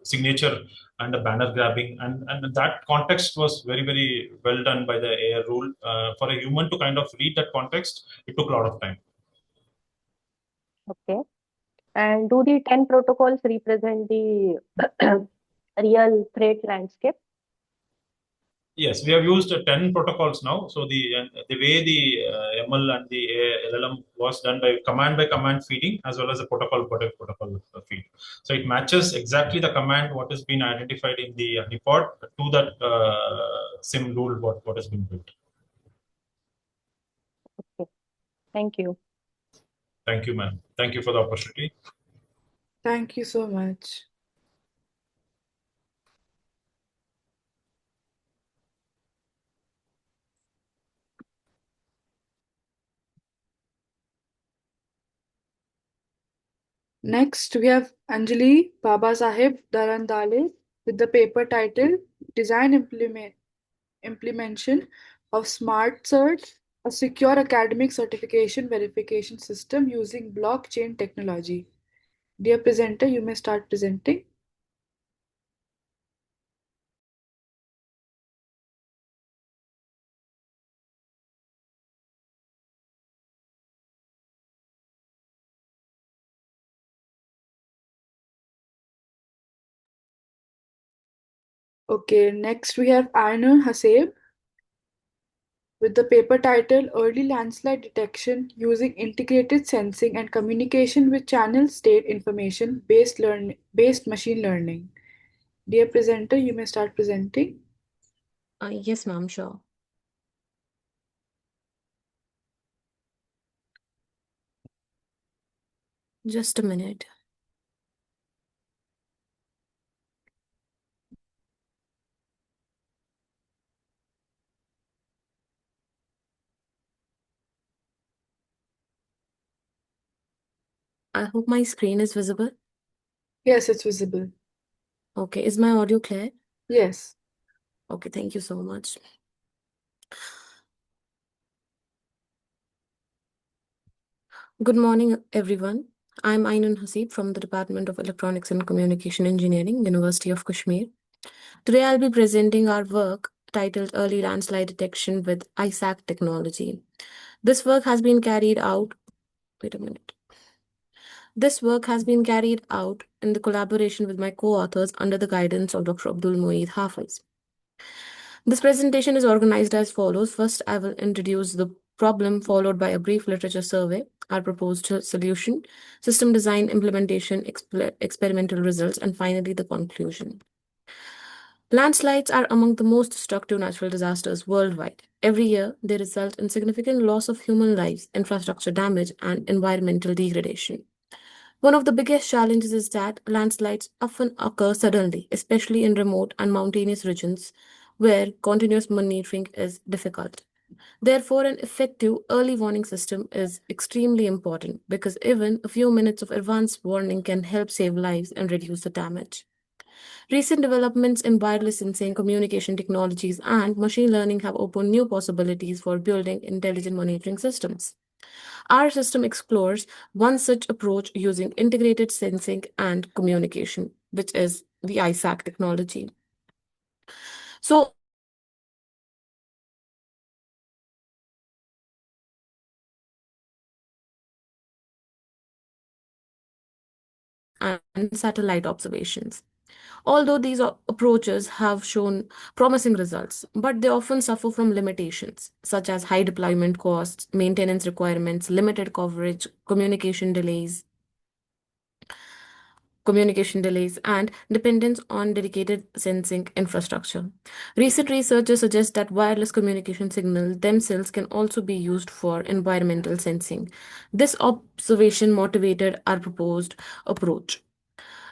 Speaker 5: signature and a banner grabbing. And that context was very, very well done by the AI rule. For a human to kind of read that context, it took a lot of time.
Speaker 2: Okay. And do the 10 protocols represent the real threat landscape?
Speaker 5: Yes, we have used 10 protocols now. So the way the ML and the LLM was done by command feeding, as well as the protocol feed. So it matches exactly the command what has been identified in the report to that sim rule what has been built.
Speaker 2: Okay. Thank you.
Speaker 5: Thank you, ma'am. Thank you for the opportunity.
Speaker 1: Thank you so much. Next, we have Anjali Babasaheb Darandale with the paper title Design Implementation of Smart Cert, a secure academic certification verification system using blockchain technology. Dear presenter, you may start presenting. Okay, next we have Ainur Haseb with the paper title Early Landslide Detection Using Integrated Sensing and Communication with Channel State Information Based Machine Learning. Dear presenter, you may start presenting.
Speaker 6: Yes, ma'am, sure. Just a minute. I hope my screen is visible.
Speaker 1: Yes, it's visible.
Speaker 6: Okay, is my audio clear?
Speaker 1: Yes.
Speaker 6: Okay, thank you so much. Good morning, everyone. I'm Ainun Hasib from the Department of Electronics and Communication Engineering, University of Kashmir. Today, I'll be presenting our work titled Early Landslide Detection with ISAC technology. This work has been carried out. Wait a minute. This work has been carried out in the collaboration with my co-authors under the guidance of Dr. Abdul Mueed Hafiz. This presentation is organized as follows. First, I will introduce the problem, followed by a brief literature survey, our proposed solution, system design, implementation, experimental results, and finally the conclusion. Landslides are among the most destructive natural disasters worldwide. Every year, they result in significant loss of human lives, infrastructure damage, and environmental degradation. One of the biggest challenges is that landslides often occur suddenly, especially in remote and mountainous regions where continuous monitoring is difficult. Therefore, an effective early warning system is extremely important because even a few minutes of advance warning can help save lives and reduce the damage. Recent developments in wireless sensing, communication technologies, and machine learning have opened new possibilities for building intelligent monitoring systems. Our system explores one such approach using integrated sensing and communication, which is the ISAC technology. So, ISAC is a combination of integrated sensing, communication, and computer vision that combines radar, GPS, and satellite observations. Although these approaches have shown promising results, but they often suffer from limitations such as high deployment costs, maintenance requirements, limited coverage, communication delays, and dependence on dedicated sensing infrastructure. Recent research suggests that wireless communication signals themselves can also be used for environmental sensing. This observation motivated our proposed approach.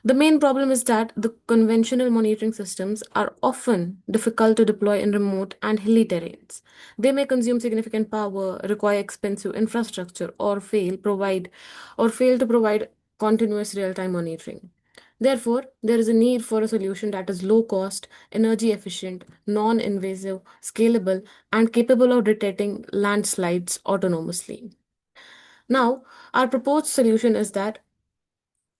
Speaker 6: The main problem is that the conventional monitoring systems are often difficult to deploy in remote and hilly terrains. They may consume significant power, require expensive infrastructure, or fail to provide continuous real-time monitoring. Therefore, there is a need for a solution that is low cost, energy efficient, non invasive, scalable, and capable of detecting landslides autonomously. Now, our proposed solution is that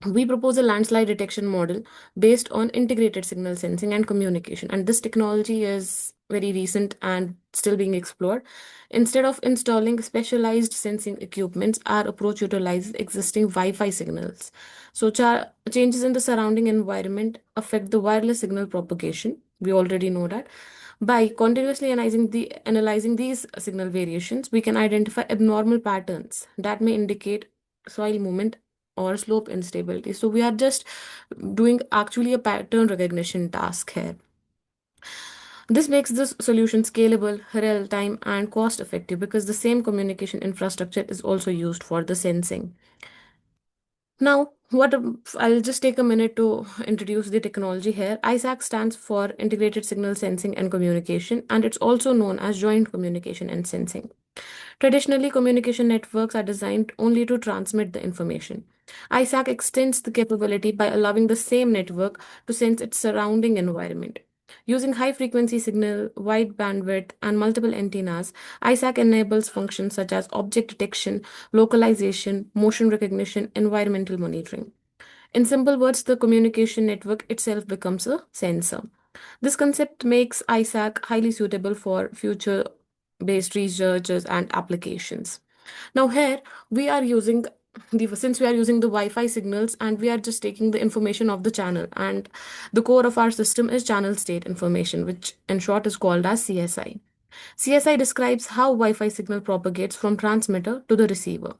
Speaker 6: we propose a landslide detection model based on integrated signal sensing and communication. And this technology is very recent and still being explored. Instead of installing specialized sensing equipments, our approach utilizes existing Wi Fi signals. So, changes in the surrounding environment affect the wireless signal propagation. We already know that. By continuously analyzing these signal variations, we can identify abnormal patterns that may indicate soil movement or slope instability. So we are just doing actually a pattern recognition task here. This makes this solution scalable, real time, and cost effective because the same communication infrastructure is also used for the sensing. Now, I'll just take a minute to introduce the technology here. ISAC stands for Integrated Signal Sensing and Communication, and it's also known as Joint Communication and Sensing. Traditionally, communication networks are designed only to transmit the information. ISAC extends the capability by allowing the same network to sense its surrounding environment. Using high frequency signal, wide bandwidth, and multiple antennas, ISAC enables functions such as object detection, localization, motion recognition, environmental monitoring. In simple words, the communication network itself becomes a sensor. This concept makes ISAC highly suitable for future based researches and applications. Now, here we are using since we are using the Wi-Fi signals and we are just taking the information of the channel, and the core of our system is channel state information, which in short is called as CSI. CSI describes how Wi-Fi signal propagates from transmitter to the receiver.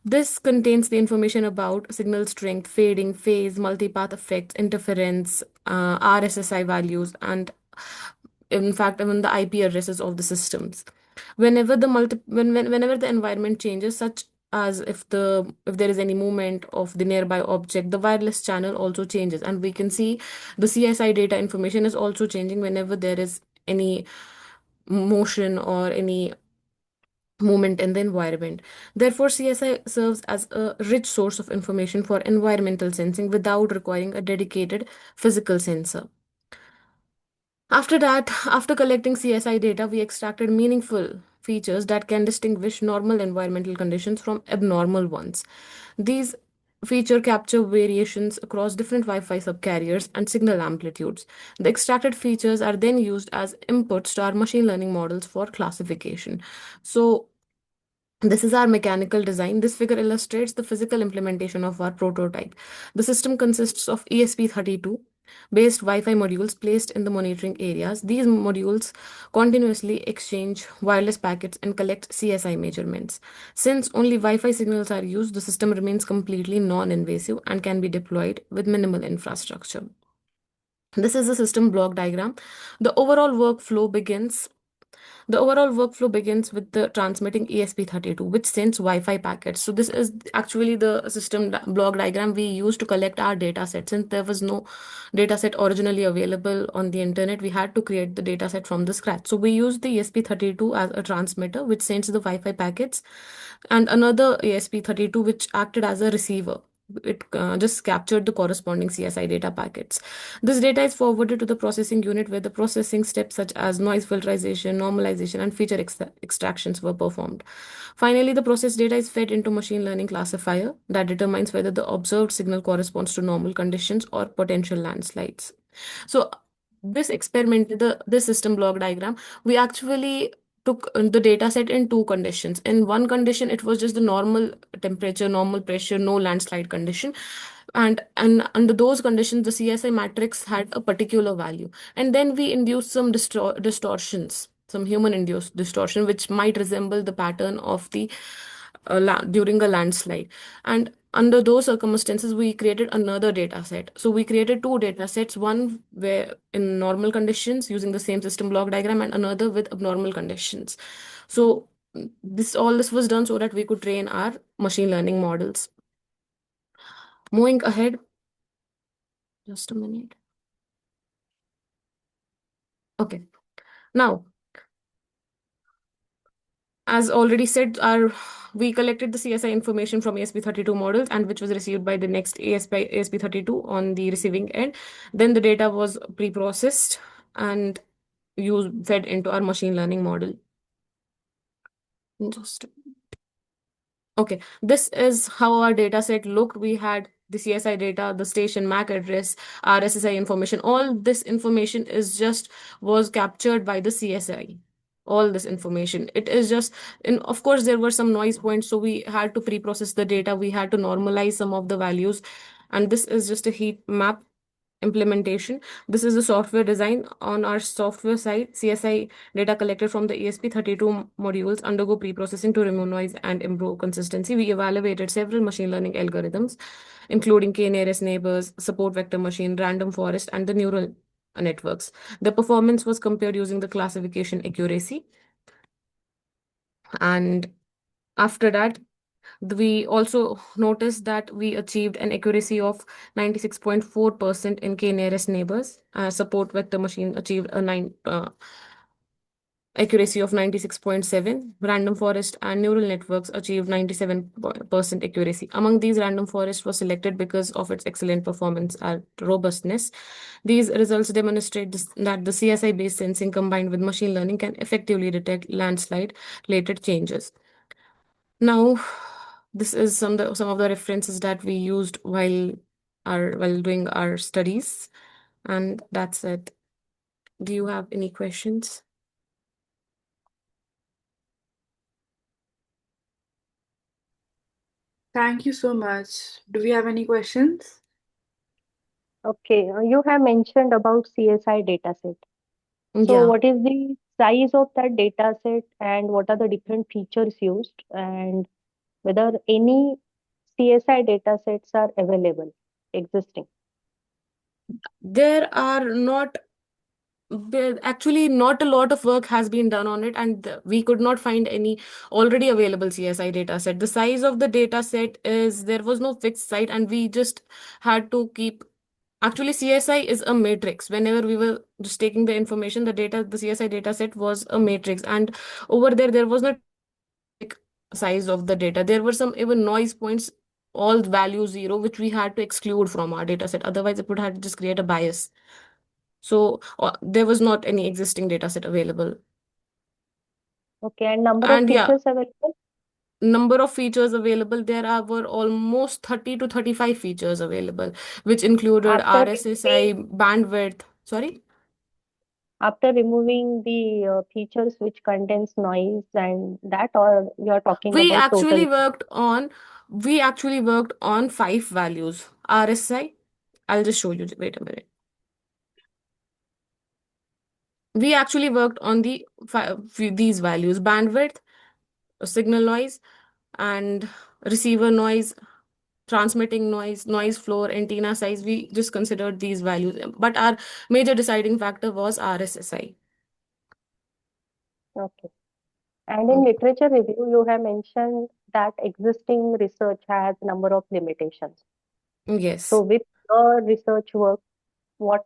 Speaker 6: This contains the information about signal strength, fading, phase, multipath effects, interference, RSSI values, and in fact even the IP addresses of the systems. Whenever the environment changes, such as if there is any movement of the nearby object, the wireless channel also changes, and we can see the CSI data information is also changing whenever there is any motion or any movement in the environment. Therefore, CSI serves as a rich source of information for environmental sensing without requiring a dedicated physical sensor. After that, after collecting CSI data, we extracted meaningful features that can distinguish normal environmental conditions from abnormal ones. These feature capture variations across different Wi-Fi subcarriers and signal amplitudes. The extracted features are then used as inputs to our machine learning models for classification. So this is our mechanical design. This figure illustrates the physical implementation of our prototype. The system consists of ESP32 based Wi-Fi modules placed in the monitoring areas. These modules continuously exchange wireless packets and collect CSI measurements. Since only Wi-Fi signals are used, the system remains completely non-invasive and can be deployed with minimal infrastructure. This is the system block diagram. The overall workflow begins the overall workflow begins with the transmitting ESP32, which sends Wi-Fi packets. So this is actually the block diagram we used to collect our data set. Since there was no data set originally available on the internet, we had to create the data set from the scratch. So we used the ESP32 as a transmitter, which sends the Wi-Fi packets, and another ESP32, which acted as a receiver. It just captured the corresponding CSI data packets. This data is forwarded to the processing unit where the processing steps such as noise filtration, normalization, and feature extractions were performed. Finally, the processed data is fed into machine learning classifier that determines whether the observed signal corresponds to normal conditions or potential landslides. So this system block diagram, we actually took the data set in two conditions. In one condition, it was just the normal temperature, normal pressure, no landslide condition. And under those conditions, the CSI matrix had a particular value. And then we induced some distortions, some human induced distortion, which might resemble the pattern of the during a landslide. And under those circumstances, we created another data set. So we created two data sets, one where in normal conditions using the same system block diagram, and another with abnormal conditions. So this was done so that we could train our machine learning models. Moving ahead, just a minute. Okay. Now, as already said, we collected the CSI information from ESP32 models, and which was received by the next ESP32 on the receiving end. Then the data was pre-processed and used fed into our machine learning model. Just okay, this is how our data set looked. We had the CSI data, the station MAC address, RSSI information. All this information was captured by the CSI. All this information. It is just, and of course, there were some noise points, so we had to pre-process the data. We had to normalize some of the values, and this is just a heat map implementation. This is the software design. On our software side, CSI data collected from the ESP32 modules undergo pre-processing to remove noise and improve consistency. We evaluated several machine learning algorithms, including k-nearest neighbors, support vector machine, random forest, and the neural networks. The performance was compared using the classification accuracy. And after that, we also noticed that we achieved an accuracy of 96.4% in k-nearest neighbors. Support vector machine achieved a accuracy of 96.7. Random forest and neural networks achieved 97% accuracy. Among these, random forest was selected because of its excellent performance and robustness. These results demonstrate that the CSI-based sensing combined with machine learning can effectively detect landslide-related changes. Now, this is some of the references that we used while doing our studies, and that's it. Do you have any questions?
Speaker 1: Thank you so much. Do we have any questions?
Speaker 2: Okay, you have mentioned about CSI dataset. So
Speaker 6: Yeah.
Speaker 2: what is the size of that dataset and what are the different features used and whether any CSI datasets are available, existing?
Speaker 6: There are not actually not a lot of work has been done on it, and we could not find any already available CSI data set. The size of the data set is there was no fixed site, and we just had to keep. Actually, CSI is a matrix. Whenever we were just taking the information, the CSI data set was a matrix, and over there was not specific size of the data. There were some even noise points, all value zero, which we had to exclude from our data set. Otherwise, it would have just create a bias. So there was not any existing data set available.
Speaker 2: Okay, and number of
Speaker 6: And yeah,
Speaker 2: features available?
Speaker 6: number of features available, were almost 30 to 35 features available, which included
Speaker 2: After
Speaker 6: RSSI,
Speaker 2: removing
Speaker 6: bandwidth. Sorry?
Speaker 2: after removing the features which contains noise and that, or you're talking
Speaker 6: We
Speaker 2: about
Speaker 6: actually
Speaker 2: total?
Speaker 6: worked on we actually worked on five values. RSI, I'll just show you. Wait a minute. We actually worked on these values: bandwidth, signal noise, and receiver noise, transmitting noise, noise floor, antenna size. We just considered these values, but our major deciding factor was RSSI.
Speaker 2: Okay. And in
Speaker 6: Mm,
Speaker 2: literature review, you have mentioned that existing research has number of limitations. So
Speaker 6: yes.
Speaker 2: with your research work, what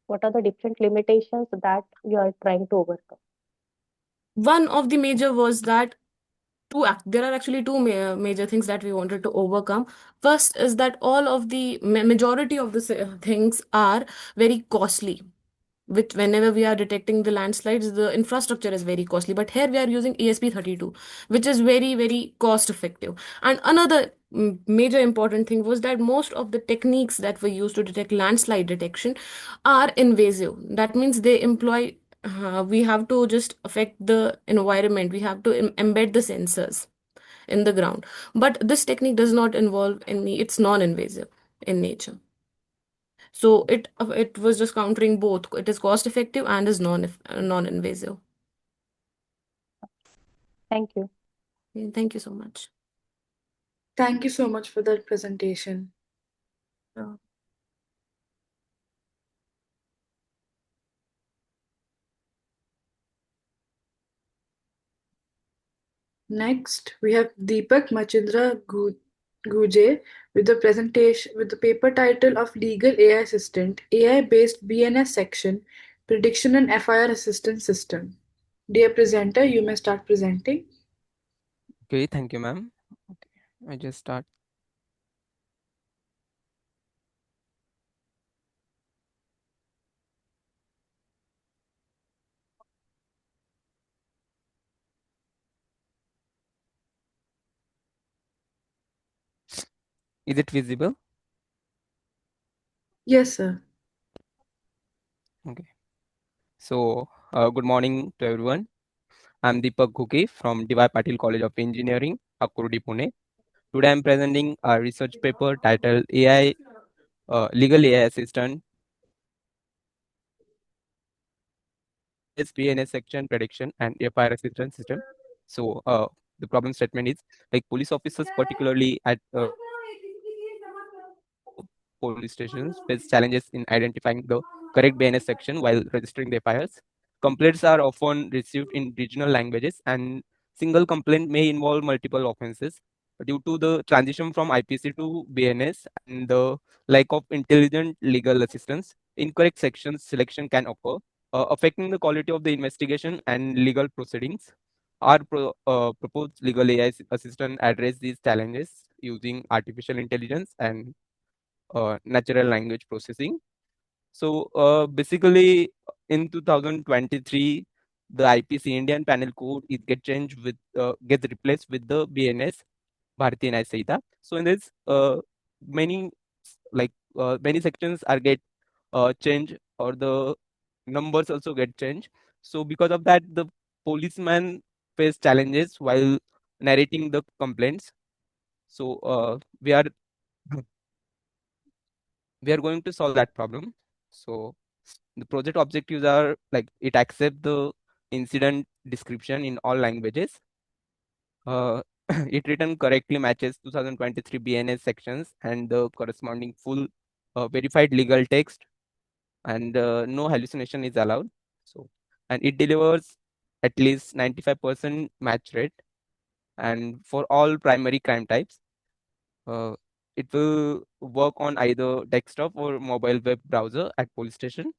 Speaker 2: what are the different limitations that you are trying to overcome?
Speaker 6: One of the major was that there are actually two major things that we wanted to overcome. First is that all of the majority of the things are very costly. Which whenever we are detecting the landslides, the infrastructure is very costly. But here we are using ESP32, which is very, very cost effective. And another major important thing was that most of the techniques that were used to detect landslide detection are invasive. That means they employ, we have to just affect the environment, we have to embed the sensors in the ground. But this technique does not involve any, it's non invasive in nature. So it was just countering both. It is cost effective and is non invasive.
Speaker 2: Thank you.
Speaker 6: Thank you so much.
Speaker 1: Thank you so much for that presentation.
Speaker 6: Uh,
Speaker 1: Next, we have Deepak Machindra Guje with the presentation with the paper title of Legal AI Assistant, AI-based BNS section, Prediction and FIR Assistance System. Dear presenter, you may start presenting.
Speaker 7: Okay, thank you, ma'am. Okay, I just start. Is it visible?
Speaker 1: Yes, sir.
Speaker 7: Okay. So, good morning to everyone. I'm Deepak Ghuke from D.Y. Patil College of Engineering, Akurdi, Pune. Today, I'm presenting a research paper titled AI Legal AI Assistant SPNS Section Prediction and FIR Assistance System. So, the problem statement is like police officers, particularly at police stations, face challenges in identifying the correct BNS section while registering the FIRs. Complaints are often received in regional languages, and single complaint may involve multiple offenses. Due to the transition from IPC to BNS and the lack of intelligent legal assistance, incorrect section selection can occur, affecting the quality of the investigation and legal proceedings. Our proposed legal AI assistant address these challenges using artificial intelligence and natural language processing. So basically, in 2023, the IPC Indian Panel Code is get changed with gets replaced with the BNS Bharatiya न्याय Sanhita. So in this, many many sections are get changed or the numbers also get changed. So because of that, the policeman face challenges while narrating the complaints. So we are we are going to solve that problem. So the project objectives are like it accepts the incident description in all languages. It written correctly matches 2023 BNS sections and the corresponding full verified legal text, and no hallucination is allowed. So, and it delivers at least 95% match rate, and for all primary crime types. Uh, it will work on either desktop or mobile web browser at police station.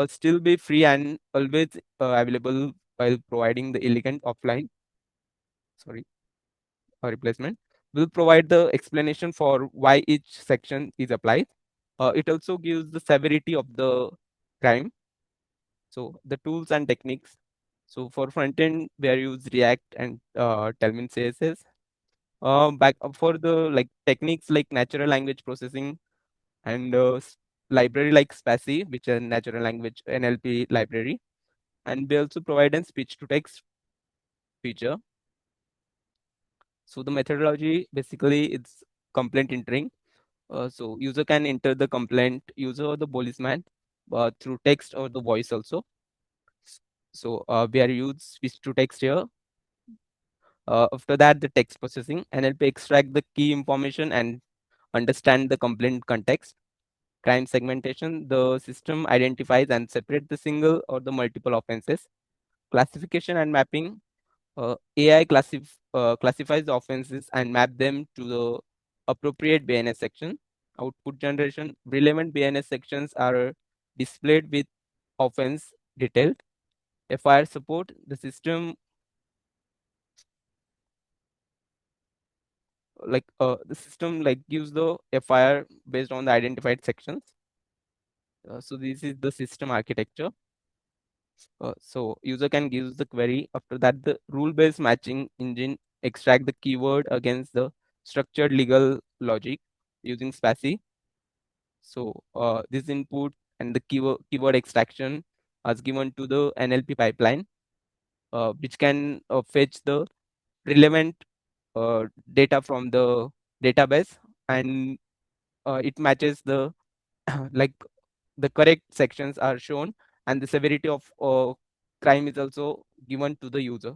Speaker 7: Still be free and always available while providing the elegant offline. Sorry, replacement. Will provide the explanation for why each section is applied. It also gives the severity of the crime. So the tools and techniques. So for front end, we are use React and Tailwind CSS. Back for the like techniques like natural language processing and library like SPACY, which is a natural language NLP library, and we also provide a speech to text feature. So the methodology basically it's complaint entering. So user can enter the complaint, user or the policeman, through text or the voice also. So we are use speech to text here. After that, the text processing, NLP extract the key information and understand the complaint context. Crime segmentation, the system identifies and separate the single or the multiple offenses. Classification and mapping, AI classifies the offenses and map them to the appropriate BNS section. Output generation, relevant BNS sections are displayed with offense detailed. FIR support, the system gives the FIR based on the identified sections. So this is the system architecture. So user can give the query. After that, the rule-based matching engine extract the keyword against the structured legal logic using SPACY. So this input and the keyword extraction is given to the NLP pipeline, which can fetch the relevant data from the database, and it matches the like the correct sections are shown, and the severity of crime is also given to the user.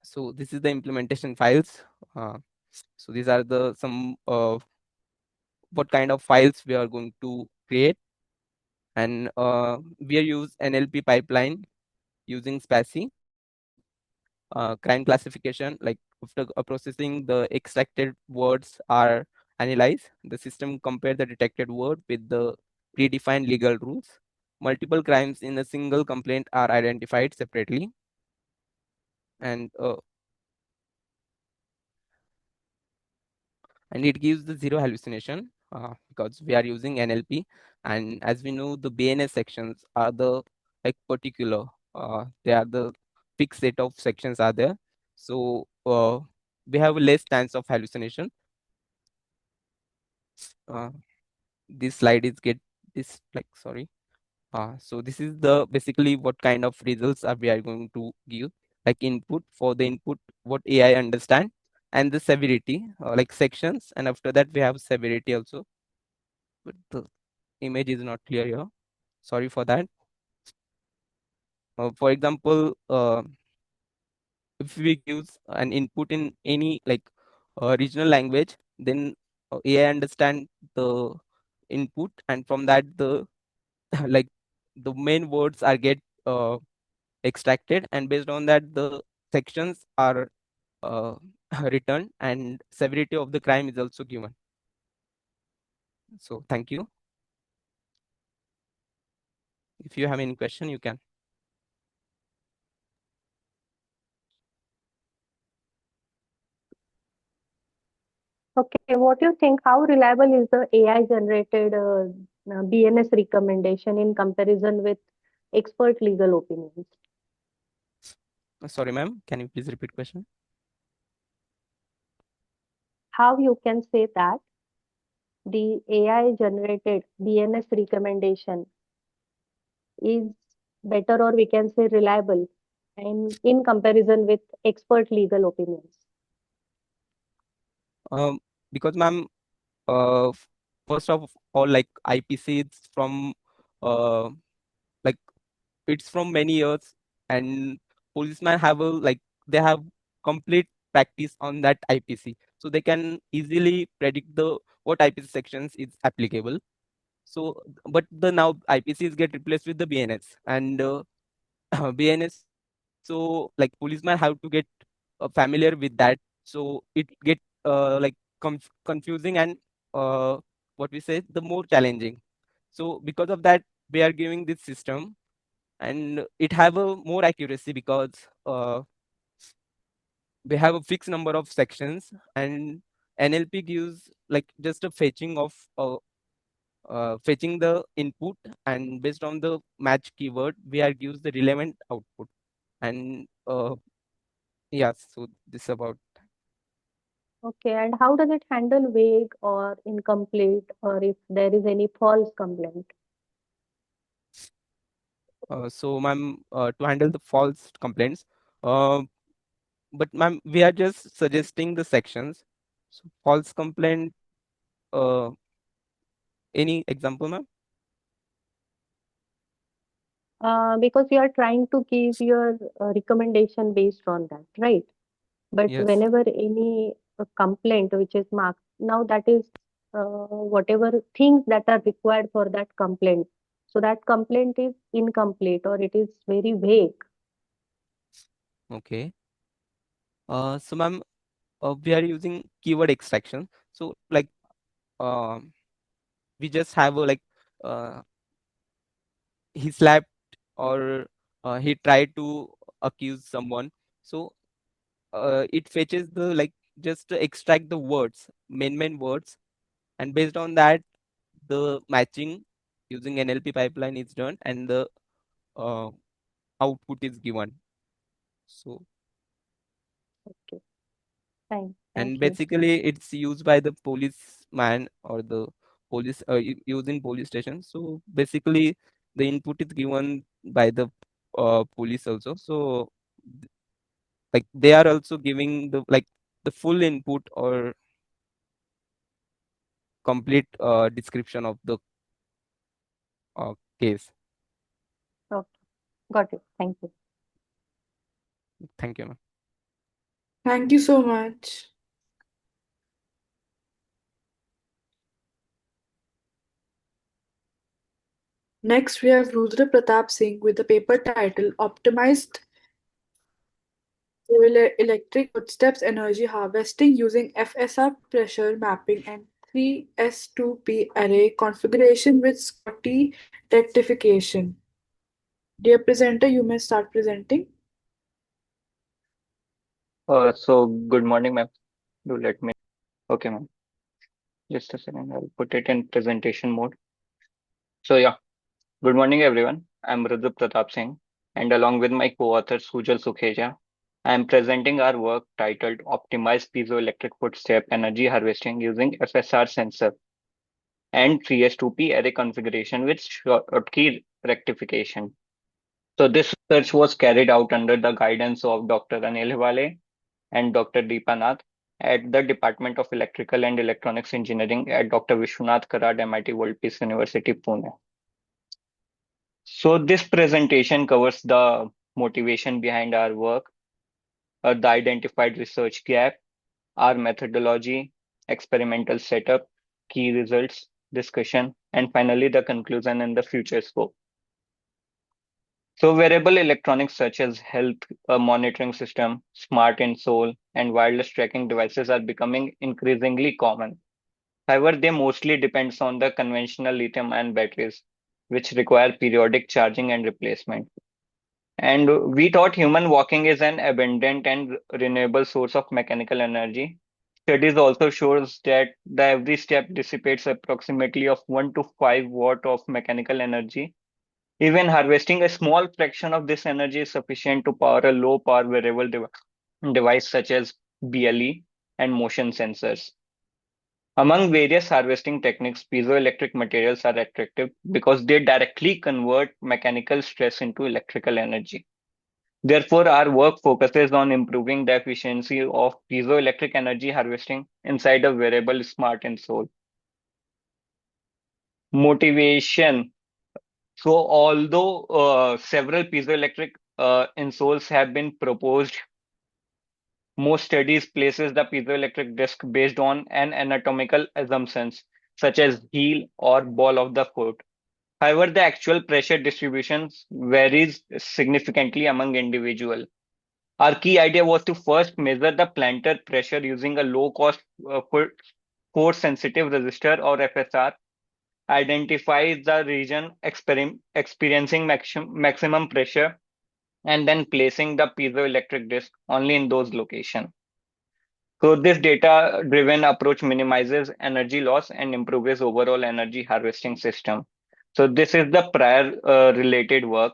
Speaker 7: So this is the implementation files. So these are the some what kind of files we are going to create, and we are use NLP pipeline using SPACY. Crime classification, like after processing the extracted words are analyzed, the system compare the detected word with the predefined legal rules. Multiple crimes in a single complaint are identified separately, and and it gives the zero hallucination because we are using NLP, and as we know the BNS sections are the like particular, they are the fixed set of sections are there. So we have less chance of hallucination. uh, this slide is get this like sorry. So this is the basically what kind of results are we are going to give, like input for the input what AI understand, and the severity like sections, and after that we have severity also, but the image is not clear here, sorry for that. For example, if we give an input in any like regional language, then AI understand the input, and from that the like the main words are get extracted, and based on that the sections are uh, returned, and severity of the crime is also given. So thank you. If you have any question, you can.
Speaker 2: Okay, what do you think? How reliable is the AI generated BNS recommendation in comparison with expert legal opinions?
Speaker 7: Sorry ma'am, can you please repeat question?
Speaker 2: How you can say that the AI generated BNS recommendation is better, or we can say reliable, and in comparison with expert legal opinions?
Speaker 7: Because ma'am, first of all, like IPC is from uh, like it's from many years, and policemen have a like they have complete practice on that IPC, so they can easily predict the what IPC sections is applicable. So, but the now IPCs get replaced with the BNS, and BNS. So, like policemen have to get familiar with that. So it get like confusing and uh, what we say the more challenging. So because of that, we are giving this system, and it have a more accuracy because we have a fixed number of sections, and NLP gives like just a fetching of fetching the input, and based on the match keyword we are gives the relevant output. And yeah, so this about.
Speaker 2: Okay, and how does it handle vague or incomplete, or if there is any false complaint?
Speaker 7: So ma'am, to handle the false complaints, uh, but ma'am, we are just suggesting the sections. So false complaint, uh, any example, ma'am?
Speaker 2: Because you are trying to give your recommendation based on that, right? But
Speaker 7: Yes.
Speaker 2: whenever any complaint which is marked, now that is whatever things that are required for that complaint. So that complaint is incomplete or it is very vague.
Speaker 7: Okay. So ma'am, we are using keyword extraction. So like, um, we just have a like, uh, he slapped, or he tried to accuse someone. So it fetches the like just to extract the words, main words, and based on that, the matching using NLP pipeline is done, and the uh, output is given. So,
Speaker 2: Okay, fine. Thank
Speaker 7: and
Speaker 2: you.
Speaker 7: basically it's used by the policeman or the police used in police station. So basically the input is given by the police also. So like they are also giving the like the full input or complete description of the case.
Speaker 2: Okay, got it. Thank you.
Speaker 7: Thank you, ma'am.
Speaker 1: Thank you so much. Next, we have Rudra Pratap Singh with the paper title Optimized Electric Footsteps Energy Harvesting Using FSR Pressure Mapping and 3S2P Array Configuration with Scotty Rectification. Dear presenter, you may start presenting.
Speaker 8: So good morning, ma'am. Do let me. Okay, ma'am. Just a second. I'll put it in presentation mode. So yeah, good morning, everyone. I'm Rudra Pratap Singh, and along with my co-author Sujal Sukheja, I am presenting our work titled "Optimized Piezoelectric Footstep Energy Harvesting Using FSR Sensor and 3S2P Array Configuration with Schottky Rectification." So this research was carried out under the guidance of Dr. Anil Hiwale and Dr. Deepa Nath at the Department of Electrical and Electronics Engineering at Dr. Vishwanath Karad, MIT World Peace University, Pune. So this presentation covers the motivation behind our work, the identified research gap, our methodology, experimental setup, key results, discussion, and finally the conclusion and the future scope. So wearable electronics such as health monitoring system, smart insole, and wireless tracking devices are becoming increasingly common. However, they mostly depends on the conventional lithium-ion batteries, which require periodic charging and replacement. And we thought human walking is an abundant and renewable source of mechanical energy. Studies also shows that the every step dissipates approximately of 1 to 5 watt of mechanical energy. Even harvesting a small fraction of this energy is sufficient to power a low power wearable device such as BLE and motion sensors. Among various harvesting techniques, piezoelectric materials are attractive because they directly convert mechanical stress into electrical energy. Therefore, our work focuses on improving the efficiency of piezoelectric energy harvesting inside a wearable smart insole. Motivation. So, although several piezoelectric insoles have been proposed, most studies places the piezoelectric disc based on an anatomical assumptions such as heel or ball of the foot. However, the actual pressure distribution varies significantly among individuals. Our key idea was to first measure the plantar pressure using a low-cost force-sensitive resistor or FSR, identify the region experiencing maximum pressure, and then placing the piezoelectric disc only in those locations. So this data-driven approach minimizes energy loss and improves overall energy harvesting system. So this is the prior related work.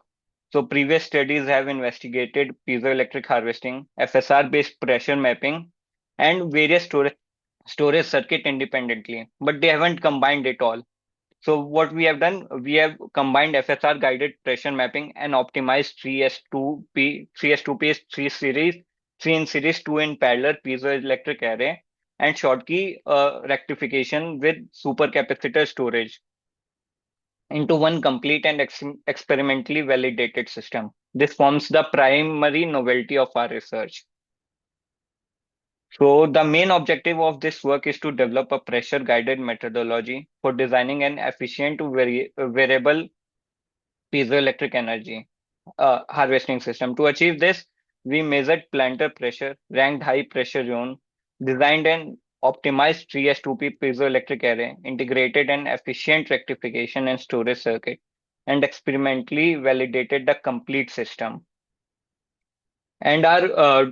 Speaker 8: So previous studies have investigated piezoelectric harvesting, FSR-based pressure mapping, and various storage circuit independently, but they haven't combined it all. So what we have done, we have combined FSR guided pressure mapping and optimized 3S2P, 3S2P is 3 series, 3 in series, 2 in parallel piezoelectric array, and Schottky rectification with supercapacitor storage into one complete and experimentally validated system. This forms the primary novelty of our research. So the main objective of this work is to develop a pressure guided methodology for designing an efficient variable piezoelectric energy harvesting system. To achieve this, we measured plantar pressure, ranked high pressure zone, designed an optimized 3S2P piezoelectric array, integrated an efficient rectification and storage circuit, and experimentally validated the complete system. And our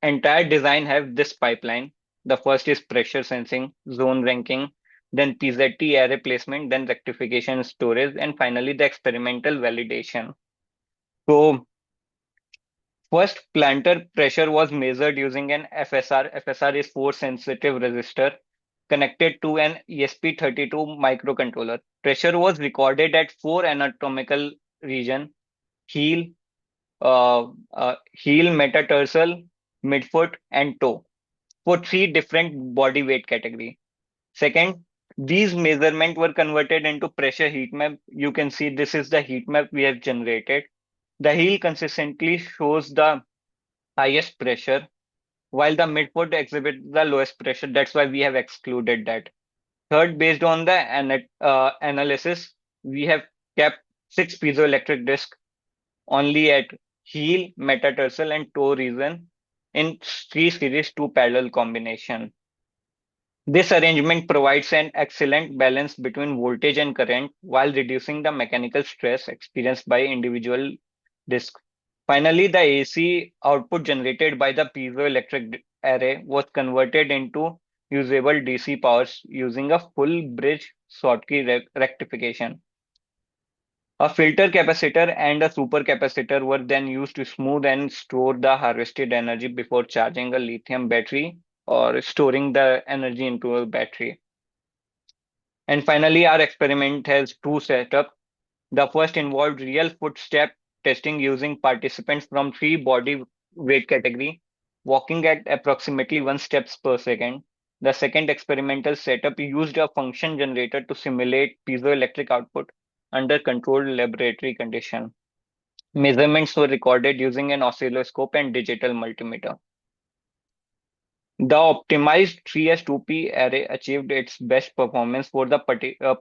Speaker 8: entire design have this pipeline. The first is pressure sensing, zone ranking, then PZT array placement, then rectification storage, and finally the experimental validation. So first, plantar pressure was measured using an FSR. FSR is force sensitive resistor connected to an ESP32 microcontroller. Pressure was recorded at four anatomical region: heel, heel, metatarsal, midfoot, and toe for three different body weight category. Second, these measurements were converted into pressure heat map. You can see this is the heat map we have generated. The heel consistently shows the highest pressure, while the midfoot exhibits the lowest pressure. That's why we have excluded that. Third, based on the analysis, we have kept six piezoelectric discs only at heel, metatarsal, and toe region in three series two parallel combination. This arrangement provides an excellent balance between voltage and current while reducing the mechanical stress experienced by individual discs. Finally, the AC output generated by the piezoelectric array was converted into usable DC powers using a full bridge Schottky rectification. A filter capacitor and a supercapacitor were then used to smooth and store the harvested energy before charging a lithium battery or storing the energy into a battery. And finally, our experiment has two setups. The first involved real footstep testing using participants from three body weight category, walking at approximately 1 steps per second. The second experimental setup used a function generator to simulate piezoelectric output under controlled laboratory condition. Measurements were recorded using an oscilloscope and digital multimeter. The optimized 3S2P array achieved its best performance for the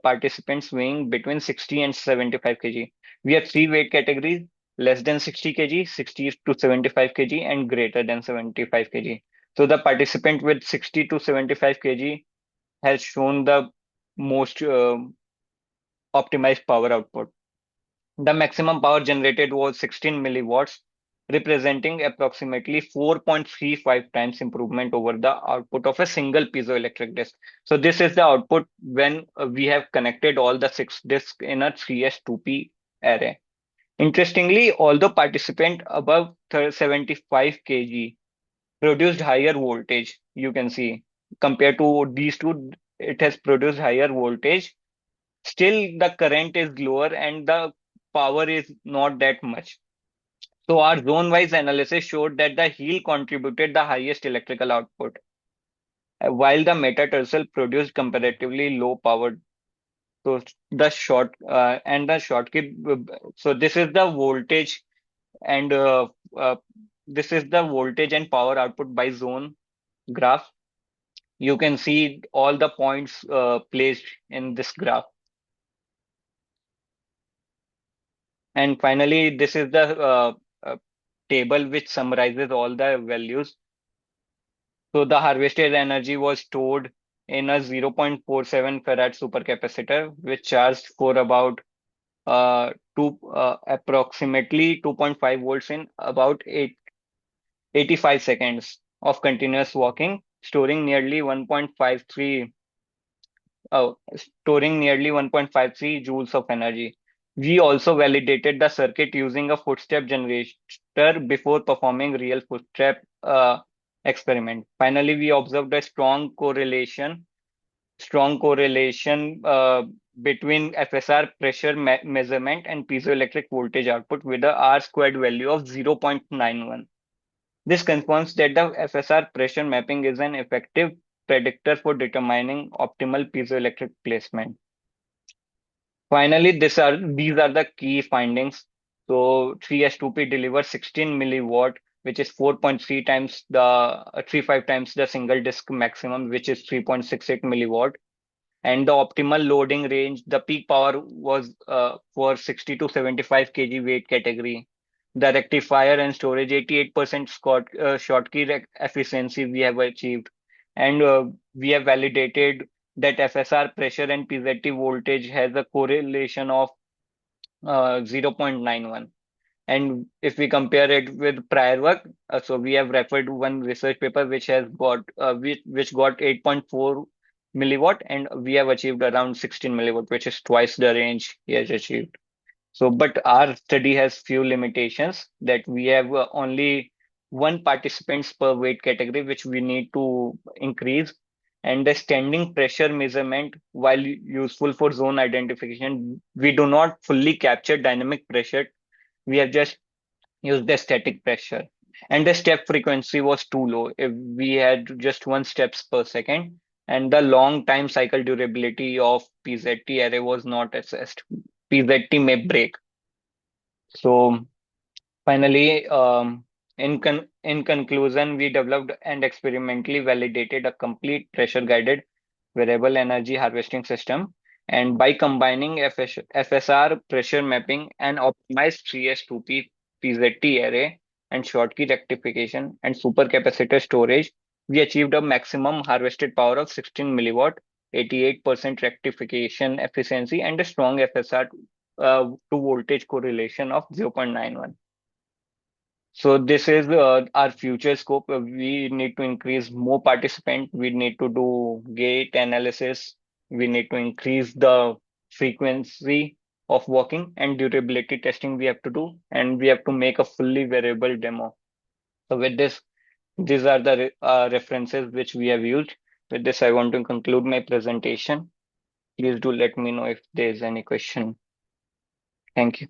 Speaker 8: participants weighing between 60 and 75 kg. We have three weight categories: less than 60 kg, 60 to 75 kg, and greater than 75 kg. So the participant with 60 to 75 kg has shown the most optimized power output. The maximum power generated was 16 milliwatts, representing approximately 4.35 times improvement over the output of a single piezoelectric disc. So this is the output when we have connected all the six discs in a 3S2P array. Interestingly, although participant above 75 kg produced higher voltage, you can see compared to these two, it has produced higher voltage. Still, the current is lower and the power is not that much. So our zone-wise analysis showed that the heel contributed the highest electrical output, while the metatarsal produced comparatively low power. So the short and the short key. So this is the voltage and uh, this is the voltage and power output by zone graph. You can see all the points placed in this graph. And finally, this is the uh, table which summarizes all the values. So the harvested energy was stored in a 0.47 farad supercapacitor, which charged for about approximately 2.5 volts in about 85 seconds of continuous walking, storing nearly 1.53 joules of energy. We also validated the circuit using a footstep generator before performing real footstep experiment. Finally, we observed a strong correlation between FSR pressure measurement and piezoelectric voltage output with a R squared value of 0.91. This confirms that the FSR pressure mapping is an effective predictor for determining optimal piezoelectric placement. Finally, these are the key findings. So 3S2P delivers 16 milliwatt, which is 4.3 times 35 times the single disk maximum, which is 3.68 milliwatt. And the optimal loading range, the peak power was for 60 to 75 kg weight category. The rectifier and storage 88% Schottky efficiency we have achieved. And we have validated that FSR pressure and piezoelectric voltage has a correlation of 0.91. And if we compare it with prior work, so we have referred to one research paper which got 8.4 milliwatt, and we have achieved around 16 milliwatt, which is twice the range he has achieved. So, but our study has few limitations that we have only one participants per weight category, which we need to increase. And the standing pressure measurement, while useful for zone identification, we do not fully capture dynamic pressure. We have just used the static pressure. And the step frequency was too low. If we had just 1 steps per second, and the long time cycle durability of PZT array was not assessed. PZT may break. So finally, in conclusion, we developed and experimentally validated a complete pressure-guided variable energy harvesting system. And by combining FSR pressure mapping and optimized 3S2P PZT array and Schottky rectification and supercapacitor storage, we achieved a maximum harvested power of 16 milliwatt, 88% rectification efficiency, and a strong FSR to voltage correlation of 0.91. So this is our future scope. We need to increase more participant. We need to do gate analysis. We need to increase the frequency of walking and durability testing we have to do, and we have to make a fully variable demo. So with this, these are the references which we have used. With this, I want to conclude my presentation. Please do let me know if there is any question. Thank you.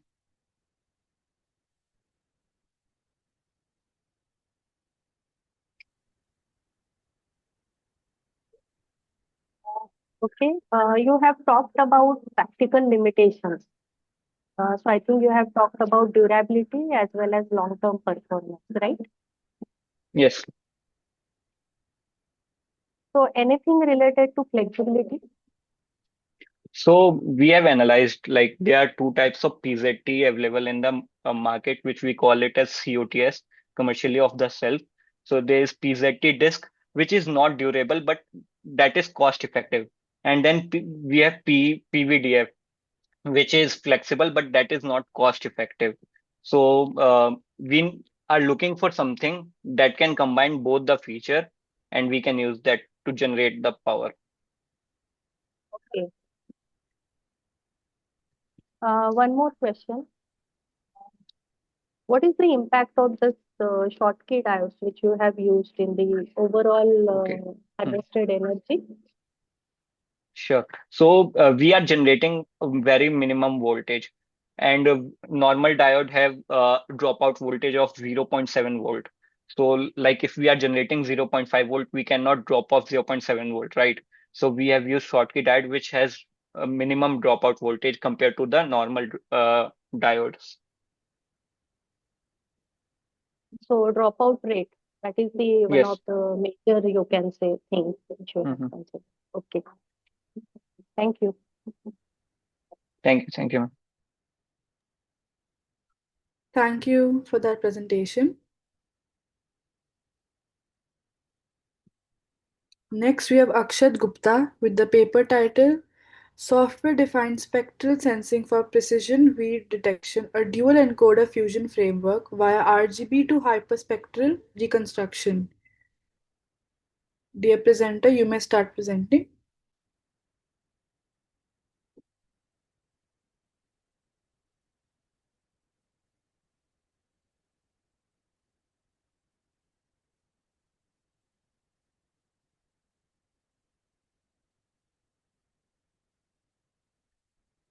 Speaker 2: Okay, you have talked about practical limitations. So I think you have talked about durability as well as long-term performance, right?
Speaker 8: Yes.
Speaker 2: So anything related to flexibility?
Speaker 8: So we have analyzed like there are two types of PZT available in the market, which we call it as COTS, commercially off the shelf. So there is PZT disk, which is not durable, but that is cost effective. And then we have PVDF, which is flexible, but that is not cost effective. So we are looking for something that can combine both the feature, and we can use that to generate the power.
Speaker 2: Okay. One more question. What is the impact of this Schottky diodes which you have used in the overall
Speaker 8: Okay.
Speaker 2: harvested energy?
Speaker 8: Sure. So we are generating a very minimum voltage, and normal diode have dropout voltage of 0.7 volt. So like if we are generating 0.5 volt, we cannot drop off 0.7 volt, right? So we have used Schottky diode, which has a minimum dropout voltage compared to the normal diodes.
Speaker 2: So dropout rate, that is the one
Speaker 8: Yes.
Speaker 2: of the major, you can say, things which you have
Speaker 8: Hmm.
Speaker 2: considered. Okay, thank you.
Speaker 8: Thank you. Thank you, ma'am.
Speaker 1: Thank you for that presentation. Next, we have Akshat Gupta with the paper title Software Defined Spectral Sensing for Precision Read Detection, a Dual Encoder Fusion Framework via RGB to Hyperspectral Reconstruction. Dear presenter, you may start presenting.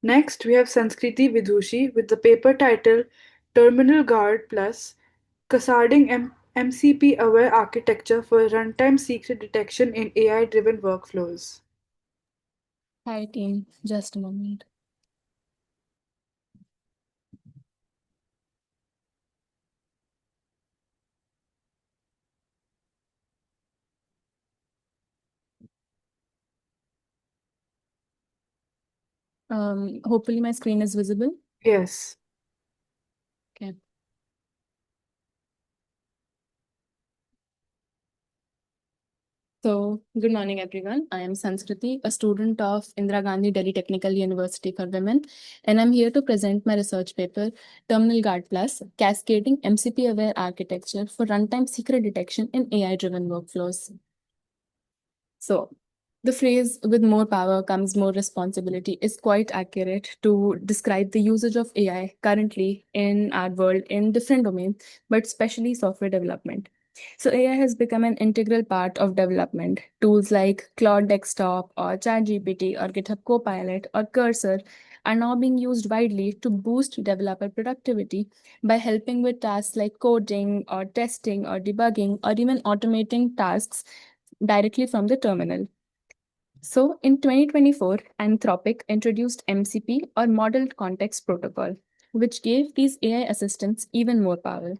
Speaker 1: Next, we have Sanskriti Vidushi with the paper title Terminal Guard Plus Cascading MCP Aware Architecture for Runtime Secret Detection in AI Driven Workflows.
Speaker 6: Hi, team. Just a moment. Hopefully my screen is visible.
Speaker 1: Yes.
Speaker 6: Okay. So, good morning, everyone. I am Sanskriti, a student of Indira Gandhi Delhi Technical University for Women, and I'm here to present my research paper, Terminal Guard Plus, Cascading MCP-Aware Architecture for Runtime Secret Detection in AI-Driven Workflows. So, the phrase with more power comes more responsibility is quite accurate to describe the usage of AI currently in our world in different domains, but especially software development. So, AI has become an integral part of development. Tools like Claude Desktop or ChatGPT or GitHub Copilot or Cursor are now being used widely to boost developer productivity by helping with tasks like coding or testing or debugging or even automating tasks directly from the terminal. So in 2024, Anthropic introduced MCP or Modeled Context Protocol, which gave these AI assistants even more power.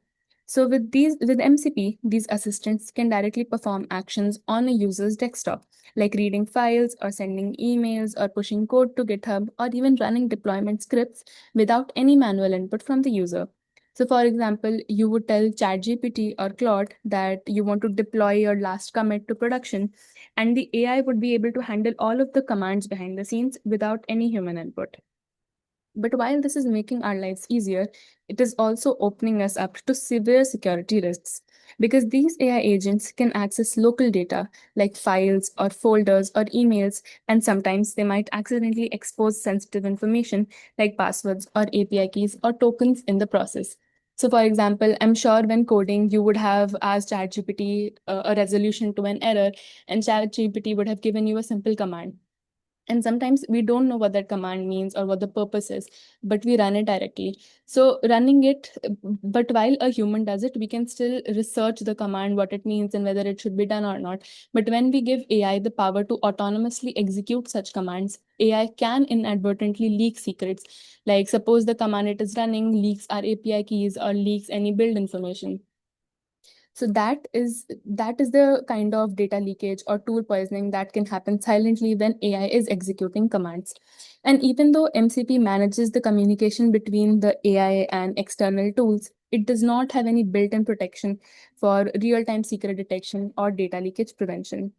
Speaker 6: So with MCP, these assistants can directly perform actions on a user's desktop, like reading files or sending emails or pushing code to GitHub or even running deployment scripts without any manual input from the user. So for example, you would tell ChatGPT or Claude that you want to deploy your last commit to production, and the AI would be able to handle all of the commands behind the scenes without any human input. But while this is making our lives easier, it is also opening us up to severe security risks because these AI agents can access local data like files or folders or emails, and sometimes they might accidentally expose sensitive information like passwords or API keys or tokens in the process. So, for example, I'm sure when coding, you would have asked ChatGPT a resolution to an error, and ChatGPT would have given you a simple command, and sometimes we don't know what that command means or what the purpose is, but we run it directly. So running it, but while a human does it, we can still research the command, what it means and whether it should be done or not. But when we give AI the power to autonomously execute such commands, AI can inadvertently leak secrets, like suppose the command it is running leaks our API keys or leaks any build information. So that is the kind of data leakage or tool poisoning that can happen silently when AI is executing commands. And even though MCP manages the communication between the AI and external tools, it does not have any built-in protection for real-time secret detection or data leakage prevention.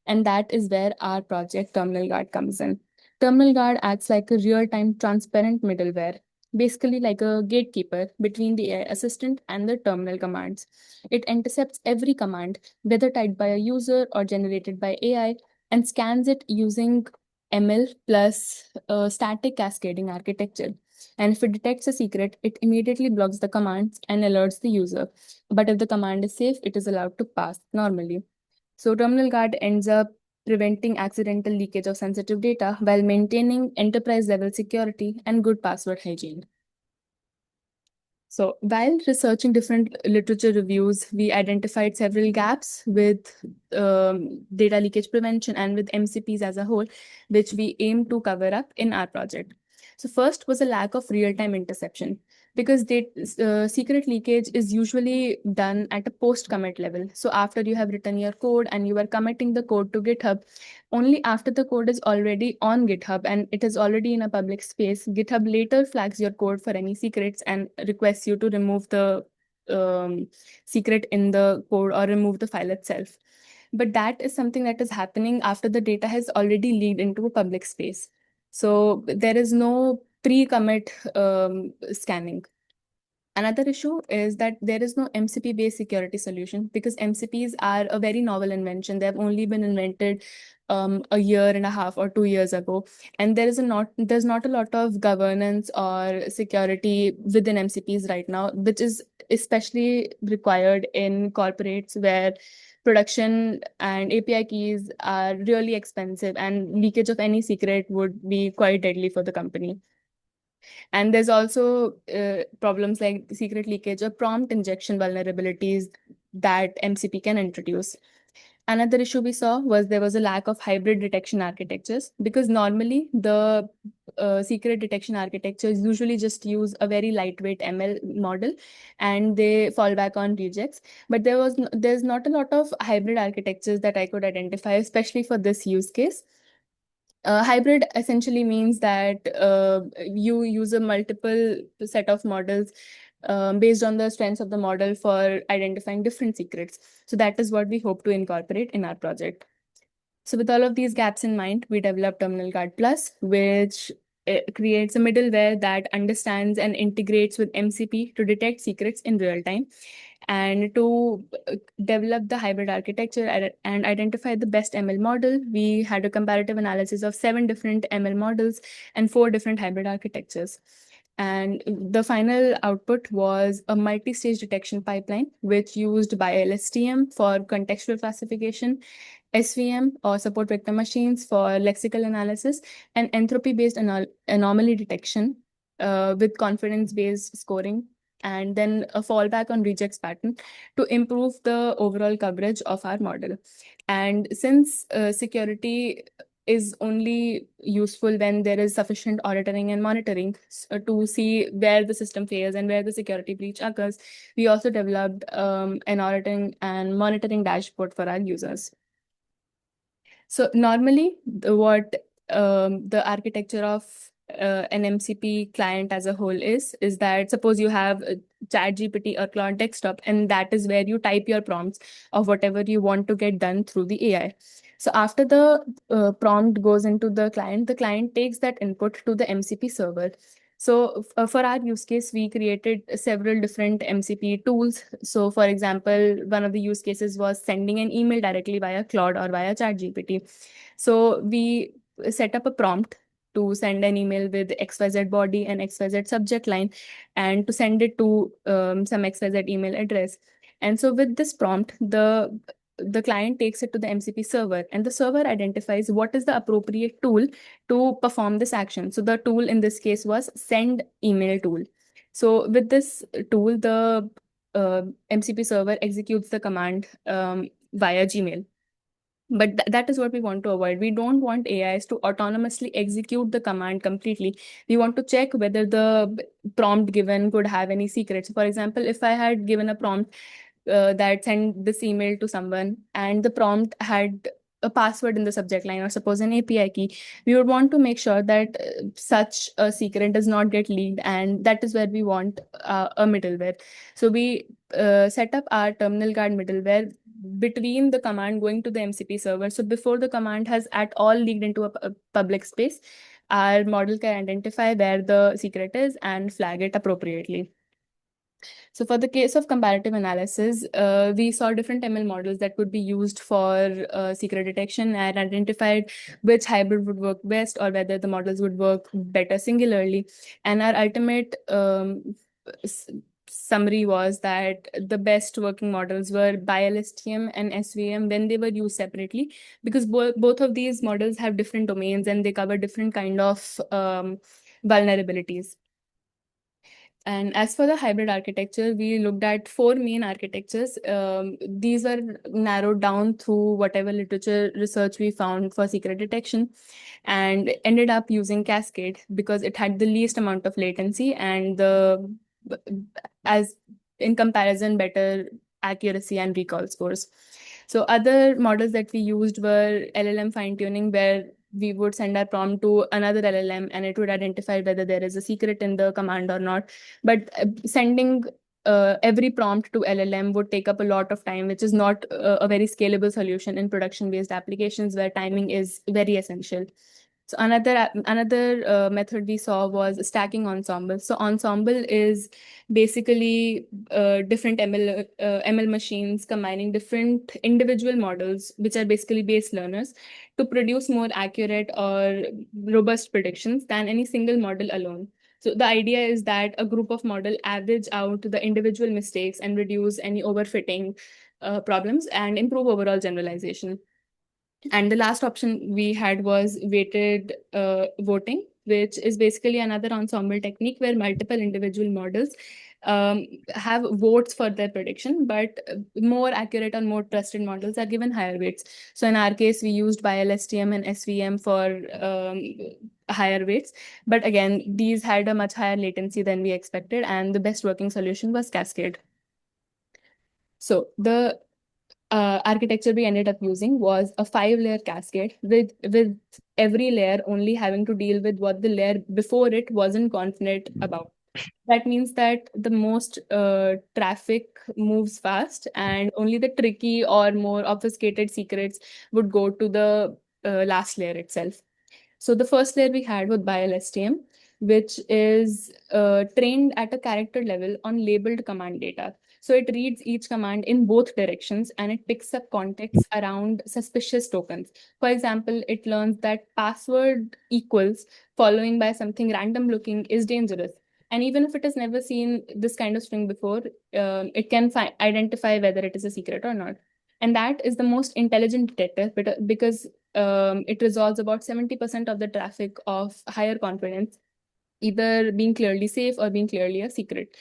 Speaker 6: And that is where our project Terminal Guard comes in. Terminal Guard acts like a real-time transparent middleware, basically like a gatekeeper between the AI assistant and the terminal commands. It intercepts every command, whether typed by a user or generated by AI, and scans it using ML plus static cascading architecture. And if it detects a secret, it immediately blocks the commands and alerts the user. But if the command is safe, it is allowed to pass normally. So Terminal Guard ends up preventing accidental leakage of sensitive data while maintaining enterprise level security and good password hygiene.
Speaker 9: So while researching different literature reviews, we identified several gaps with data leakage prevention and with MCPs as a whole, which we aim to cover up in our project. So first was a lack of real-time interception, because secret leakage is usually done at a post-commit level. So after you have written your code and you are committing the code to GitHub, only after the code is already on GitHub and it is already in a public space, GitHub later flags your code for any secrets and requests you to remove the secret in the code or remove the file itself. But that is something that is happening after the data has already leaked into a public space. So there is no pre-commit scanning. Another issue is that there is no MCP-based security solution, because MCPs are a very novel invention. They've only been invented a year and a half or 2 years ago, and there's not a lot of governance or security within MCPs right now, which is especially required in corporates where production and API keys are really expensive, and leakage of any secret would be quite deadly for the company. And there's also problems like secret leakage or prompt injection vulnerabilities that MCP can introduce. Another issue we saw was there was a lack of hybrid detection architectures, because normally the secret detection architectures usually just use a very lightweight ML model and they fall back on rejects. But there's not a lot of hybrid architectures that I could identify, especially for this use case. Hybrid essentially means that you use a multiple set of models based on the strengths of the model for identifying different secrets. So that is what we hope to incorporate in our project. So with all of these gaps in mind, we developed Terminal Guard Plus, which creates a middleware that understands and integrates with MCP to detect secrets in real time. And to develop the hybrid architecture and identify the best ML model, we had a comparative analysis of 7 different ML models and 4 different hybrid architectures. And the final output was a multi-stage detection pipeline, which used BioLSTM for contextual classification, SVM or support vector machines for lexical analysis, and entropy-based anomaly detection with confidence-based scoring, and then a fallback on rejects pattern to improve the overall coverage of our model. And since security is only useful when there is sufficient auditing and monitoring to see where the system fails and where the security breach occurs, we also developed an auditing and monitoring dashboard for our users. So normally, what the architecture of an MCP client as a whole is that suppose you have a ChatGPT or Claude Desktop, and that is where you type your prompts of whatever you want to get done through the AI. So after the prompt goes into the client takes that input to the MCP server. So for our use case, we created several different MCP tools. So for example, one of the use cases was sending an email directly via Claude or via ChatGPT. So we set up a prompt to send an email with XYZ body and XYZ subject line, and to send it to some XYZ email address. And so with this prompt, the client takes it to the MCP server, and the server identifies what is the appropriate tool to perform this action. So the tool in this case was send email tool. So with this tool, the MCP server executes the command via Gmail. But that is what we want to avoid. We don't want AIs to autonomously execute the command completely. We want to check whether the prompt given could have any secrets. For example, if I had given a prompt that send this email to someone and the prompt had a password in the subject line or suppose an API key, we would want to make sure that such a secret does not get leaked, and that is where we want a middleware. So we set up our terminal guard middleware between the command going to the MCP server. So before the command has at all leaked into a public space, our model can identify where the secret is and flag it appropriately. So for the case of comparative analysis, we saw different ML models that could be used for secret detection and identified which hybrid would work best or whether the models would work better singularly. And our ultimate summary was that the best working models were BioLSTM and SVM when they were used separately, because both of these models have different domains and they cover different kind of vulnerabilities. And as for the hybrid architecture, we looked at 4 main architectures. These were narrowed down through whatever literature research we found for secret detection, and ended up using Cascade because it had the least amount of latency and as in comparison, better accuracy and recall scores. So other models that we used were LLM fine tuning, where we would send our prompt to another LLM and it would identify whether there is a secret in the command or not. But sending every prompt to LLM would take up a lot of time, which is not a very scalable solution in production-based applications where timing is very essential. So another method we saw was stacking ensemble. So ensemble is basically different ML machines combining different individual models, which are basically base learners, to produce more accurate or robust predictions than any single model alone. So the idea is that a group of model average out the individual mistakes and reduce any overfitting problems and improve overall generalization. And the last option we had was weighted voting, which is basically another ensemble technique where multiple individual models have votes for their prediction, but more accurate or more trusted models are given higher weights. So in our case, we used BILSTM and SVM for higher weights. But again, these had a much higher latency than we expected, and the best working solution was Cascade. So the architecture we ended up using was a 5-layer cascade with every layer only having to deal with what the layer before it wasn't confident about. That means that the most traffic moves fast, and only the tricky or more obfuscated secrets would go to the last layer itself. So the first layer we had was BILSTM, which is trained at a character level on labeled command data. So it reads each command in both directions and it picks up context around suspicious tokens. For example, it learns that password equals following by something random looking is dangerous. And even if it has never seen this kind of string before, it can identify whether it is a secret or not. And that is the most intelligent detector because it resolves about 70% of the traffic of higher confidence, either being clearly safe or being clearly a secret.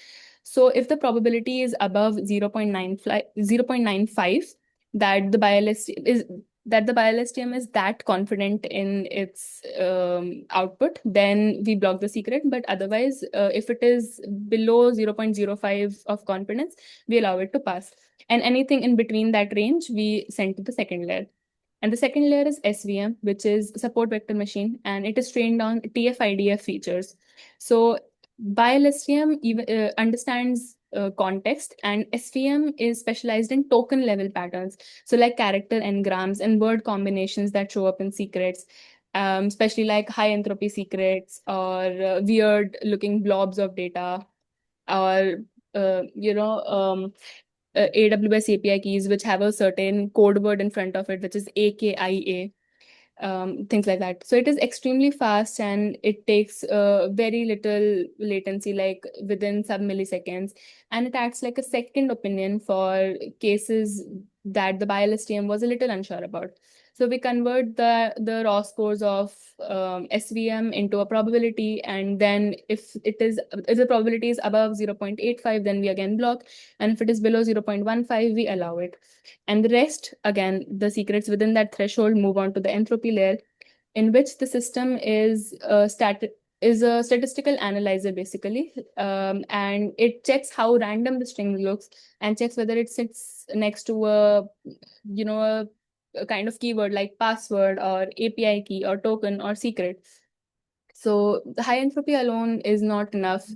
Speaker 9: So if the probability is above 0.95, that the BILSTM is that confident in its output, then we block the secret. But otherwise, if it is below 0.05 of confidence, we allow it to pass. And anything in between that range, we send to the second layer. And the second layer is SVM, which is support vector machine, and it is trained on TF-IDF features. So BILSTM even understands context, and SVM is specialized in token level patterns. So like character engrams and word combinations that show up in secrets, especially like high entropy secrets or weird looking blobs of data, or AWS API keys which have a certain code word in front of it, which is AKIA, things like that. So it is extremely fast and it takes very little latency, like within sub-milliseconds. And it acts like a second opinion for cases that the BILSTM was a little unsure about. So we convert the raw scores of SVM into a probability, and then if the probability is above 0.85, then we again block, and if it is below 0.15, we allow it. And the rest, again, the secrets within that threshold move on to the entropy layer, in which the system is a statistical analyzer basically, and it checks how random the string looks and checks whether it sits next to a kind of keyword like password or API key or token or secret. So the high entropy alone is not enough.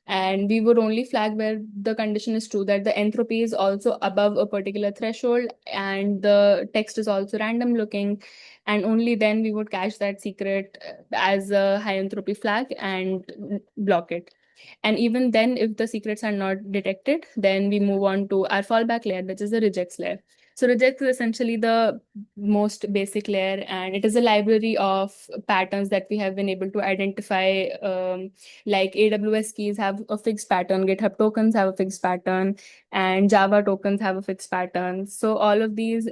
Speaker 9: And we would only flag where the condition is true, that the entropy is also above a particular threshold and the text is also random looking. And only then we would catch that secret as a high entropy flag and block it. And even then, if the secrets are not detected, then we move on to our fallback layer, which is the rejects layer. So rejects is essentially the most basic layer, and it is a library of patterns that we have been able to identify. Like AWS keys have a fixed pattern, GitHub tokens have a fixed pattern, and Java tokens have a fixed pattern. So all of these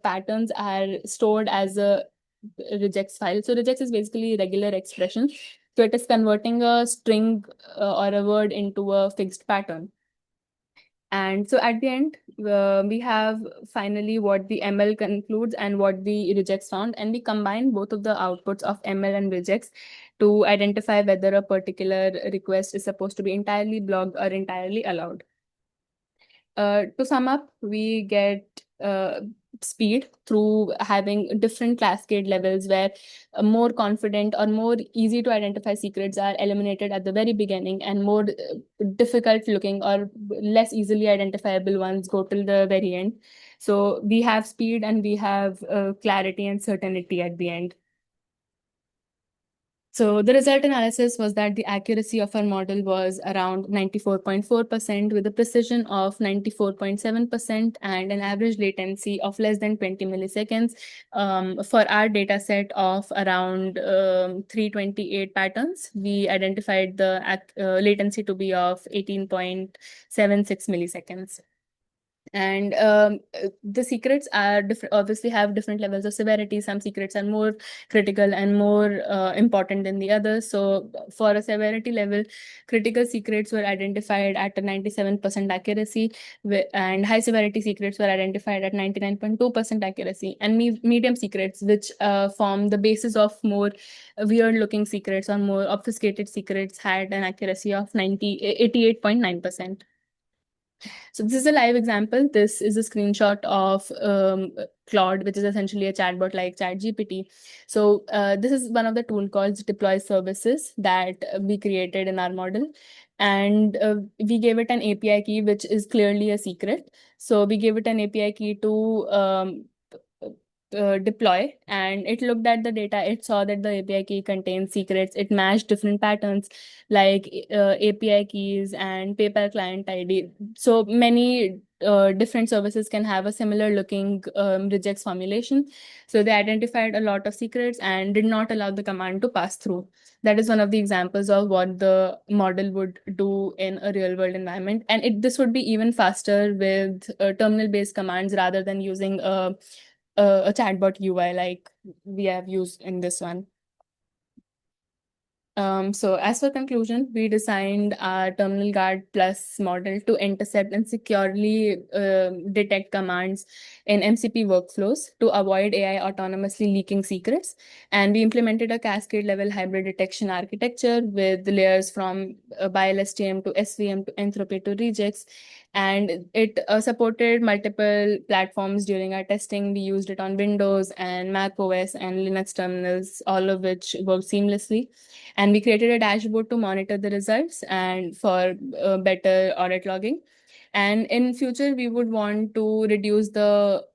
Speaker 9: patterns are stored as a regex file. So regex is basically regular expressions So it is converting a string or a word into a fixed pattern. And so at the end, we have finally what the ML concludes and what the regex found, and we combine both of the outputs of ML and regex to identify whether a particular request is supposed to be entirely blocked or entirely allowed. To sum up, we get speed through having different cascade levels where more confident or more easy to identify secrets are eliminated at the very beginning, and more difficult looking or less easily identifiable ones go till the very end. So we have speed and we have clarity and certainty at the end. So the result analysis was that the accuracy of our model was around 94.4% with a precision of 94.7% and an average latency of less than 20 milliseconds for our data set of around 328 patterns. We identified the latency to be of 18.76 milliseconds. And the secrets are different, obviously have different levels of severity. Some secrets are more critical and more important than the others. So for a severity level, critical secrets were identified at a 97% accuracy, and high severity secrets were identified at 99.2% accuracy. And medium secrets, which form the basis of more weird looking secrets or more obfuscated secrets, had an accuracy of 88.9%. So this is a live example. This is a screenshot of Claude, which is essentially a chatbot like ChatGPT. So this is one of the tool calls deploy services that we created in our model. And we gave it an API key, which is clearly a secret. So we gave it an API key to deploy, and it looked at the data. It saw that the API key contains secrets. It matched different patterns like API keys and PayPal client ID. So many different services can have a similar looking regex formulation. So they identified a lot of secrets and did not allow the command to pass through. That is one of the examples of what the model would do in a real world environment. And this would be even faster with terminal based commands rather than using a chatbot UI like we have used in this one. So as for conclusion, we designed our Terminal Guard Plus model to intercept and securely detect commands in MCP workflows to avoid AI autonomously leaking secrets. And we implemented a cascade level hybrid detection architecture with layers from BILSTM to SVM to Entropy to regex. And it supported multiple platforms during our testing. We used it on Windows and Mac OS and Linux terminals, all of which worked seamlessly. And we created a dashboard to monitor the results and for better audit logging. And in future, we would want to reduce the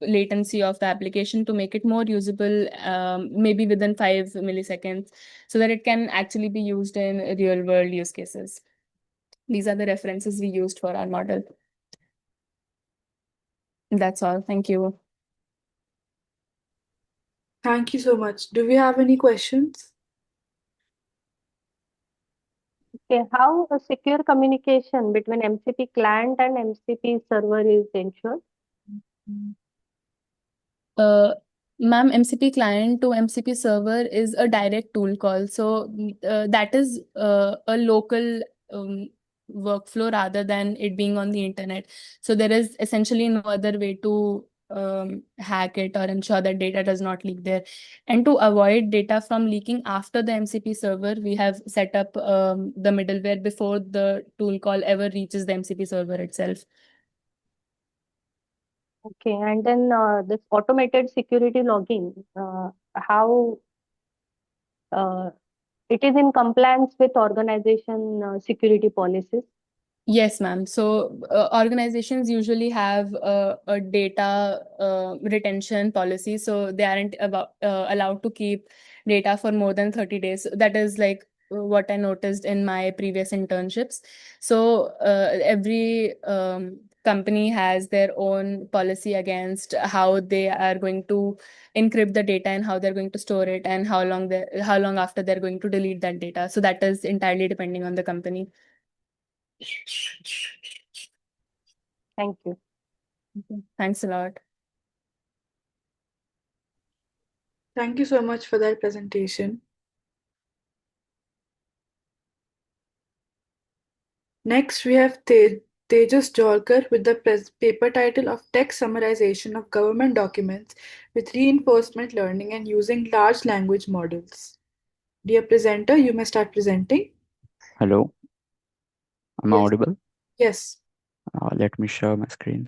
Speaker 9: latency of the application to make it more usable, maybe within 5 milliseconds, so that it can actually be used in real world use cases. These are the references we used for our model. That's all. Thank you.
Speaker 1: Thank you so much. Do we have any questions?
Speaker 2: Okay, how a secure communication between MCP client and MCP server is ensured?
Speaker 9: Ma'am, MCP client to MCP server is a direct tool call. So that is a local workflow rather than it being on the internet. So there is essentially no other way to hack it or ensure that data does not leak there. And to avoid data from leaking after the MCP server, we have set up the middleware before the tool call ever reaches the MCP server itself.
Speaker 2: Okay, and then this automated security logging, how it is in compliance with organization security policies?
Speaker 9: Yes, ma'am. So organizations usually have a data retention policy. So they aren't allowed to keep data for more than 30 days. That is like what I noticed in my previous internships. So every company has their own policy against how they are going to encrypt the data and how they're going to store it and how long after they're going to delete that data. So that is entirely depending on the company.
Speaker 2: Thank you.
Speaker 9: Thanks a lot.
Speaker 1: Thank you so much for that presentation. Next, we have Tejas Jolkar with the paper title of Text Summarization of Government Documents with Reinforcement Learning and Using Large Language Models. Dear presenter, you may start presenting.
Speaker 10: Hello, am I
Speaker 1: Yes.
Speaker 10: audible?
Speaker 1: Yes.
Speaker 10: Let me share my screen.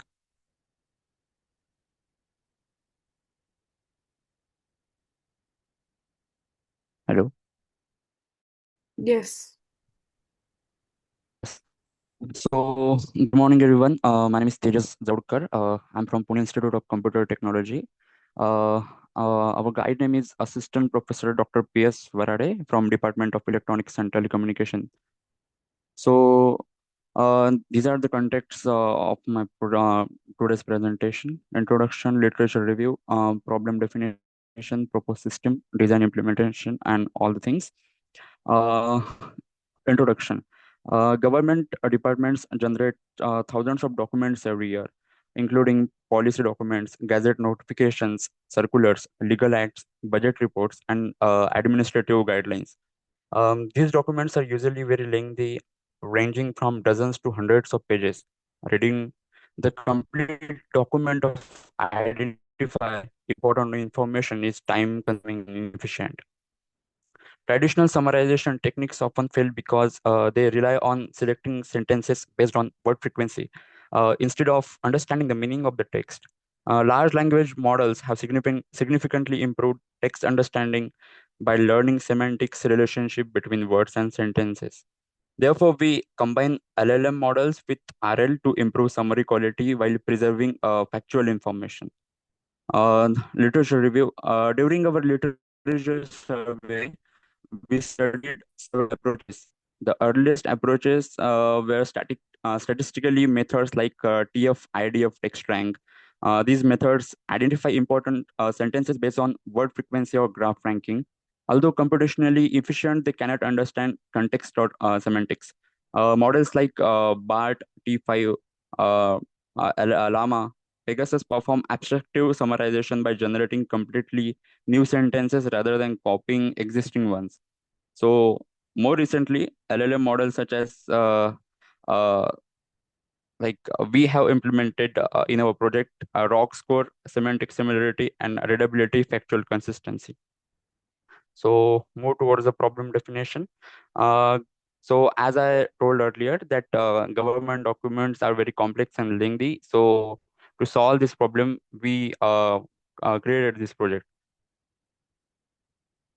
Speaker 10: Hello.
Speaker 1: Yes.
Speaker 10: Yes. So, good morning, everyone. My name is Tejas Zaudkar. I'm from Pune Institute of Computer Technology. Our guide name is Assistant Professor Dr. P.S. Varade from Department of Electronics and Telecommunication. So, these are the contexts of my today's presentation: introduction, literature review, problem definition, proposed system, design implementation, and all the things. Uh, Introduction. Government departments generate thousands of documents every year, including policy documents, gazette notifications, circulars, legal acts, budget reports, and administrative guidelines. These documents are usually very lengthy, ranging from dozens to hundreds of pages. Reading the complete document of identify important information is time consuming and inefficient. Traditional summarization techniques often fail because they rely on selecting sentences based on word frequency instead of understanding the meaning of the text. Large language models have significantly improved text understanding by learning semantics relationship between words and sentences. Therefore, we combine LLM models with RL to improve summary quality while preserving factual information. Literature review. During our literature survey, we studied several approaches. The earliest approaches were statistically methods like TF-ID of text rank. These methods identify important sentences based on word frequency or graph ranking. Although computationally efficient, they cannot understand context or semantics. Models like BART, T5, Llama, Pegasus perform abstractive summarization by generating completely new sentences rather than copying existing ones. So more recently, LLM models such as uh, we have implemented in our project ROC score, semantic similarity, and readability, factual consistency. So more towards the problem definition. Uh, so as I told earlier that government documents are very complex and lengthy. So to solve this problem, we created this project.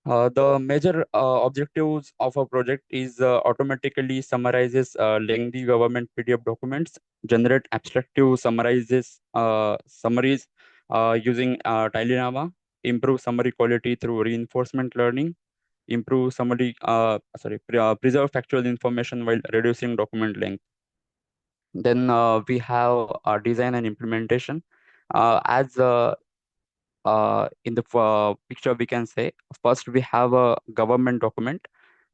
Speaker 10: The major objectives of a project is automatically summarizes lengthy government PDF documents, generate abstractive summaries using Tylenama, improve summary quality through reinforcement learning, preserve factual information while reducing document length. Then we have design and implementation. As in the picture we can say, first we have a government document.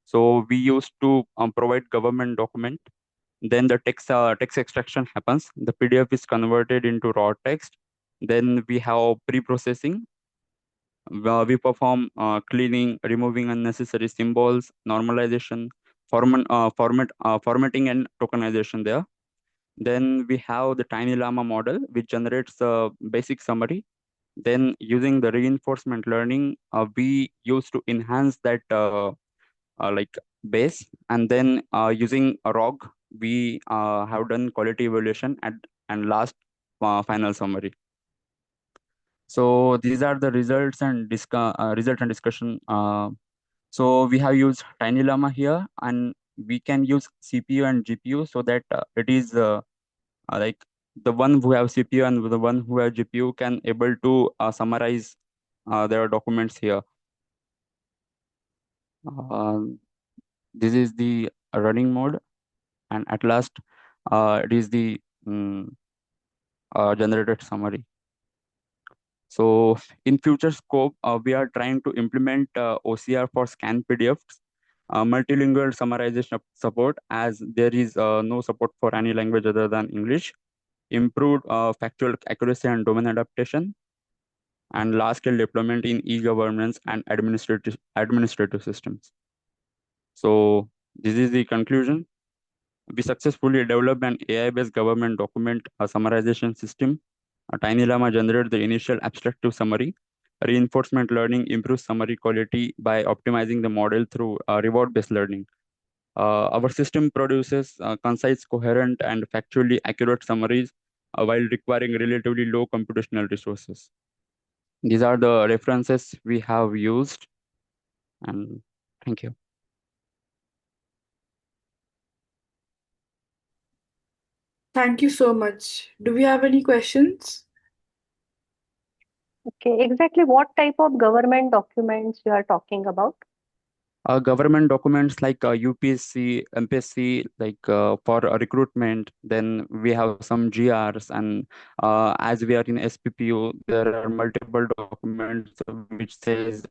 Speaker 10: So we used to provide government document. Then the text extraction happens. The PDF is converted into raw text. Then we have pre-processing. We perform cleaning, removing unnecessary symbols, normalization, formatting, and tokenization there. Then we have the Tiny Llama model, which generates a basic summary. Then using the reinforcement learning, we used to enhance that like base. And then using a ROG, we have done quality evaluation and last final summary. So these are the result and discussion. So we have used Tiny Llama here, and we can use CPU and GPU so that it is like the one who have CPU and the one who have GPU can able to summarize their documents here. This is the running mode, and at last it is the generated summary. So in future scope, we are trying to implement OCR for scan PDFs, multilingual summarization support, as there is no support for any language other than English, improved factual accuracy and domain adaptation, and large-scale deployment in e-governance and administrative systems. So this is the conclusion. We successfully developed an AI-based government document summarization system. Tiny Llama generated the initial abstractive summary. Reinforcement learning improves summary quality by optimizing the model through reward-based learning. Our system produces concise, coherent, and factually accurate summaries while requiring relatively low computational resources. These are the references we have used, and thank you.
Speaker 1: Thank you so much. Do we have any questions?
Speaker 2: Okay, exactly what type of government documents you are talking about?
Speaker 10: Government documents like UPSC, MPSC, like for recruitment. Then we have some GRs, and as we are in SPPO, there are multiple documents which says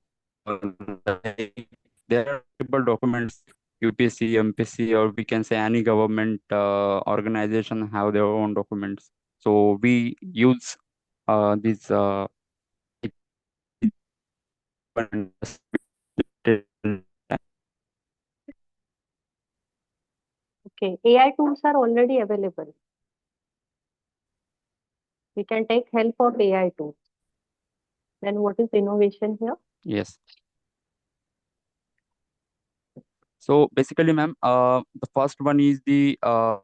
Speaker 10: there are multiple documents UPSC, MPSC, or we can say any government organization have their own documents. So we use these.
Speaker 2: Okay, AI tools are already available. We can take help of AI tools. Then what is innovation here?
Speaker 10: Yes. So basically, ma'am, the first one is the uh,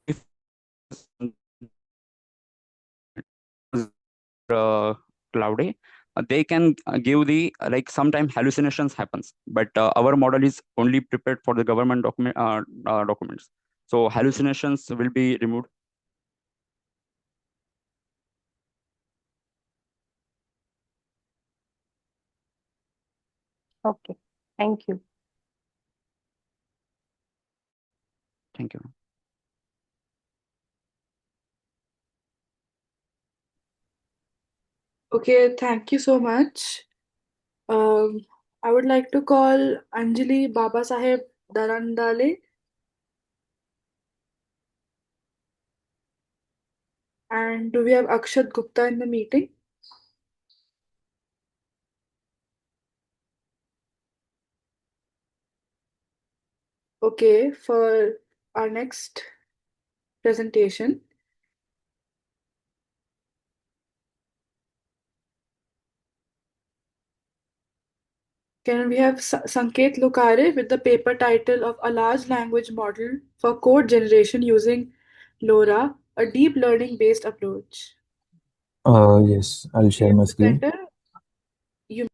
Speaker 10: if cloudy, they can give the like sometimes hallucinations happens, but our model is only prepared for the government documents. So hallucinations will be removed.
Speaker 2: Okay, thank you.
Speaker 10: Thank you.
Speaker 1: Okay, thank you so much. I would like to call Anjali Babasaheb Darandale. And do we have Akshat Gupta in the meeting? Okay, for our next presentation, can we have Sanket Lokare with the paper title of A Large Language Model for Code Generation Using LoRa, a Deep Learning Based Approach.
Speaker 11: Yes, I'll share
Speaker 1: Dear
Speaker 11: my screen.
Speaker 1: presenter, you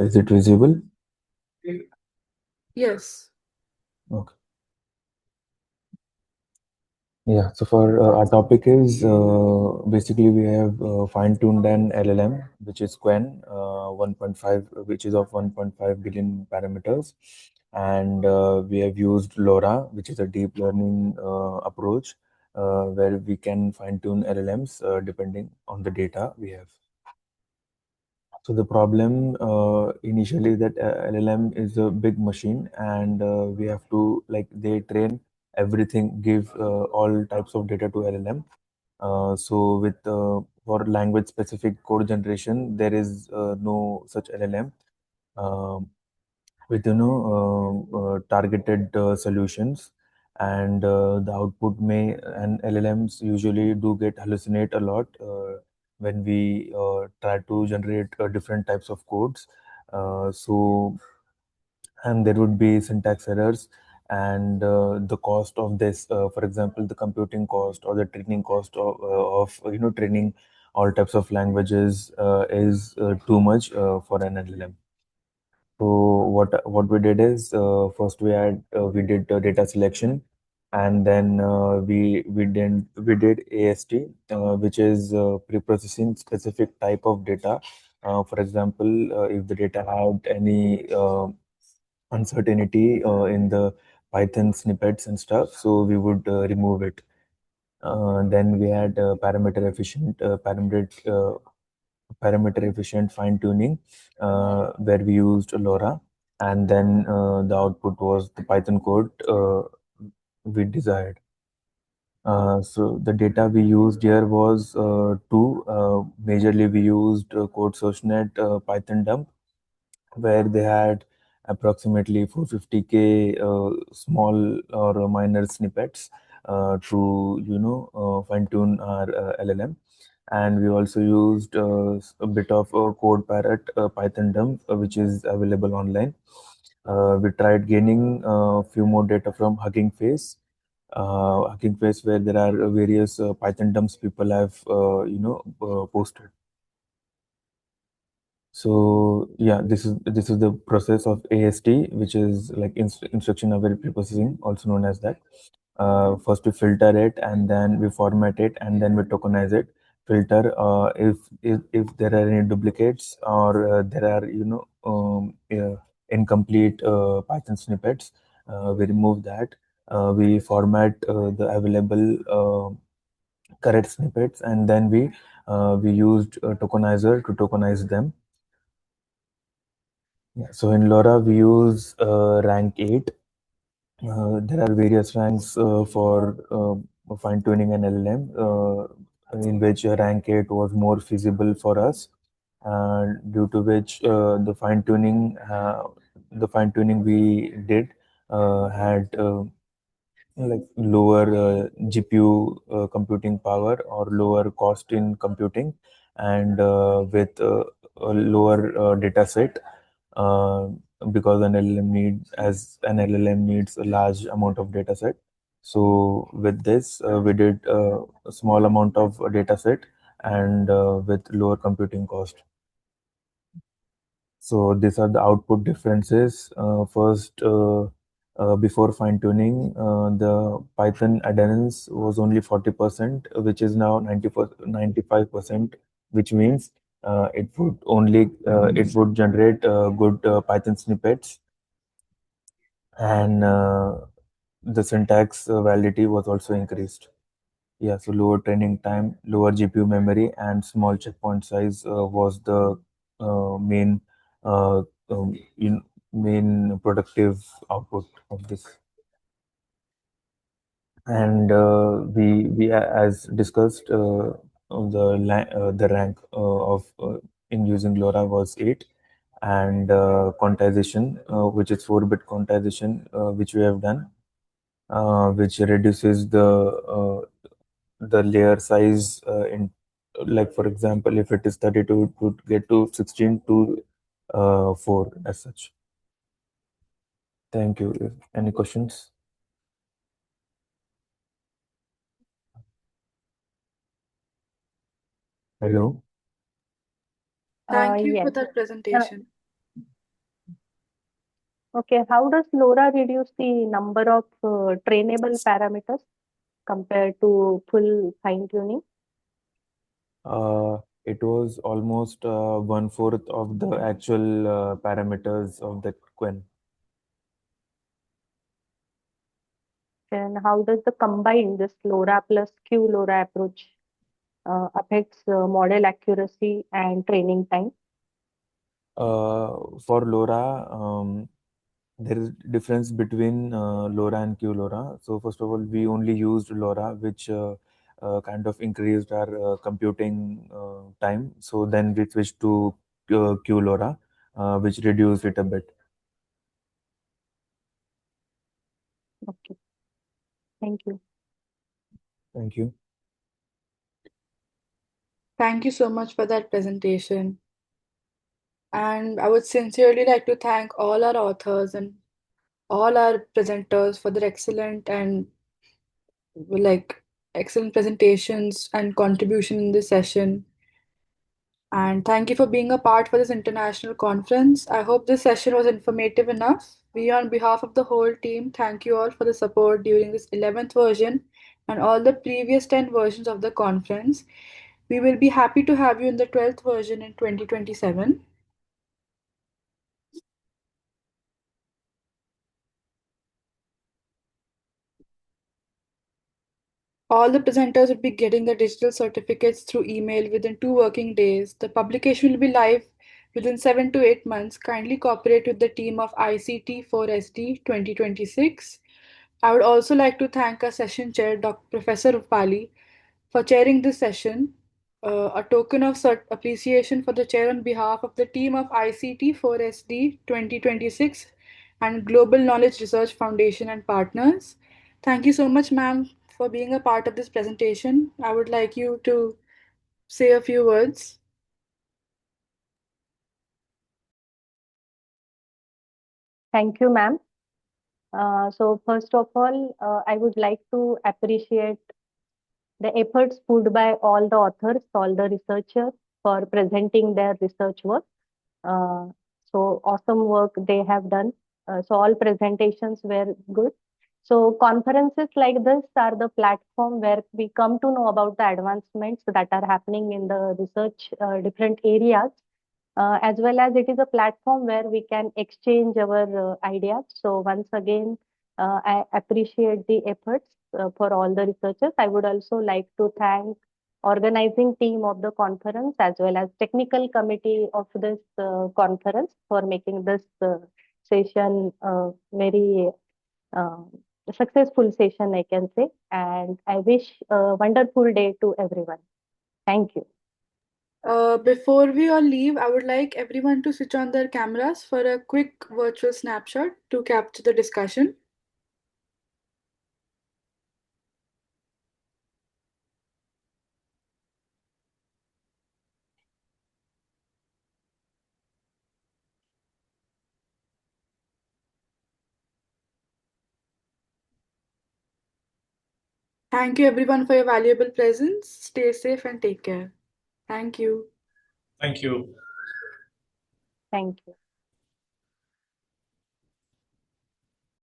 Speaker 11: Is it visible?
Speaker 1: yes.
Speaker 11: Okay. Yeah, so for our topic is basically we have fine-tuned an LLM, which is Quen 1.5, which is of 1.5 billion parameters. And we have used LoRa, which is a deep learning approach where we can fine-tune LLMs depending on the data we have. So the problem initially that LLM is a big machine, and we have to like they train everything, give all types of data to LLM. So with for language specific code generation, there is no such LLM. Um, with targeted solutions, and the output may and LLMs usually do get hallucinate a lot when we try to generate different types of codes. So and there would be syntax errors, and the cost of this, for example, the computing cost or the training cost of training all types of languages is too much for an LLM. So what we did is first we did data selection, and then we did AST, which is pre-processing specific type of data. For example, if the data had any uncertainty in the Python snippets and stuff, so we would remove it. Then we had parameter efficient fine tuning, where we used LoRa, and then the output was the Python code we desired. So the data we used here was two. Majorly, we used code sourcenet Python dump, where they had approximately 450K small or minor snippets to fine tune our LLM. And we also used a bit of code parrot Python dump, which is available online. We tried gaining a few more data from Hugging Face. Hugging Face, where there are various Python dumps people have posted. So yeah, this is the process of AST, which is like instruction aware preprocessing, also known as that. First we filter it, and then we format it, and then we tokenize it. Filter if there are any duplicates, or there are incomplete Python snippets. We remove that. We format the available correct snippets, and then we used a tokenizer to tokenize them. Yeah, so in LoRa, we use rank 8. There are various ranks for fine tuning an LLM, in which rank 8 was more feasible for us, due to which the fine tuning we did had like lower GPU computing power, or lower cost in computing, and with a lower data set, uh, because an LLM needs a large amount of data set. So with this, we did a small amount of data set, and with lower computing cost. So these are the output differences. First, before fine tuning, the Python adherence was only 40%, which is now 95%, which means it would generate good Python snippets, and the syntax validity was also increased. Yeah, so lower training time, lower GPU memory, and small checkpoint size was the main uh, main productive output of this. And as discussed, the rank of in using LoRa was 8, and quantization, which is 4-bit quantization, which we have done, which reduces the layer size in, like, for example, if it is 32, it would get to 16 to 4 as such. Thank you. Any questions? Hello.
Speaker 1: Thank you for
Speaker 2: Yes.
Speaker 1: that presentation.
Speaker 2: Okay. How does LoRa reduce the number of trainable parameters compared to full fine tuning?
Speaker 11: It was almost 1/4 of the actual parameters of the Quen.
Speaker 2: And how does the combine this LoRa plus Q-LoRa approach affects model accuracy and training time?
Speaker 11: For LoRa, there is difference between LoRa and Q-LoRa. So first of all, we only used LoRa, which kind of increased our computing time. So then we switched to Q-LoRa, which reduced it a bit.
Speaker 2: Okay. Thank you.
Speaker 11: Thank you.
Speaker 1: Thank you so much for that presentation. And I would sincerely like to thank all our authors and all our presenters for their like excellent presentations and contribution in this session. And thank you for being a part for this international conference. I hope this session was informative enough. We, on behalf of the whole team, thank you all for the support during this 11th version and all the previous 10 versions of the conference. We will be happy to have you in the 12th version in 2027. All the presenters would be getting the digital certificates through email within 2 working days. The publication will be live within 7 to 8 months. Kindly cooperate with the team of ICT4SD 2026. I would also like to thank our session chair, Dr. Professor Rupali, for chairing this session. A token of appreciation for the chair on behalf of the team of ICT4SD 2026 and Global Knowledge Research Foundation and partners. Thank you so much, ma'am, for being a part of this presentation. I would like you to say a few words.
Speaker 2: Thank you, ma'am. So first of all, I would like to appreciate the efforts put by all the authors, all the researchers for presenting their research work. Uh, so awesome work they have done. So all presentations were good. So conferences like this are the platform where we come to know about the advancements that are happening in the research different areas, as well as it is a platform where we can exchange our ideas. So once again, I appreciate the efforts for all the researchers. I would also like to thank organizing team of the conference as well as technical committee of this conference for making this session very uh, successful session, I can say. And I wish a wonderful day to everyone. Thank you.
Speaker 1: Before we all leave, I would like everyone to switch on their cameras for a quick virtual snapshot to capture the discussion. Thank you everyone for your valuable presence. Stay safe and take care. Thank you.
Speaker 5: Thank you.
Speaker 2: Thank you.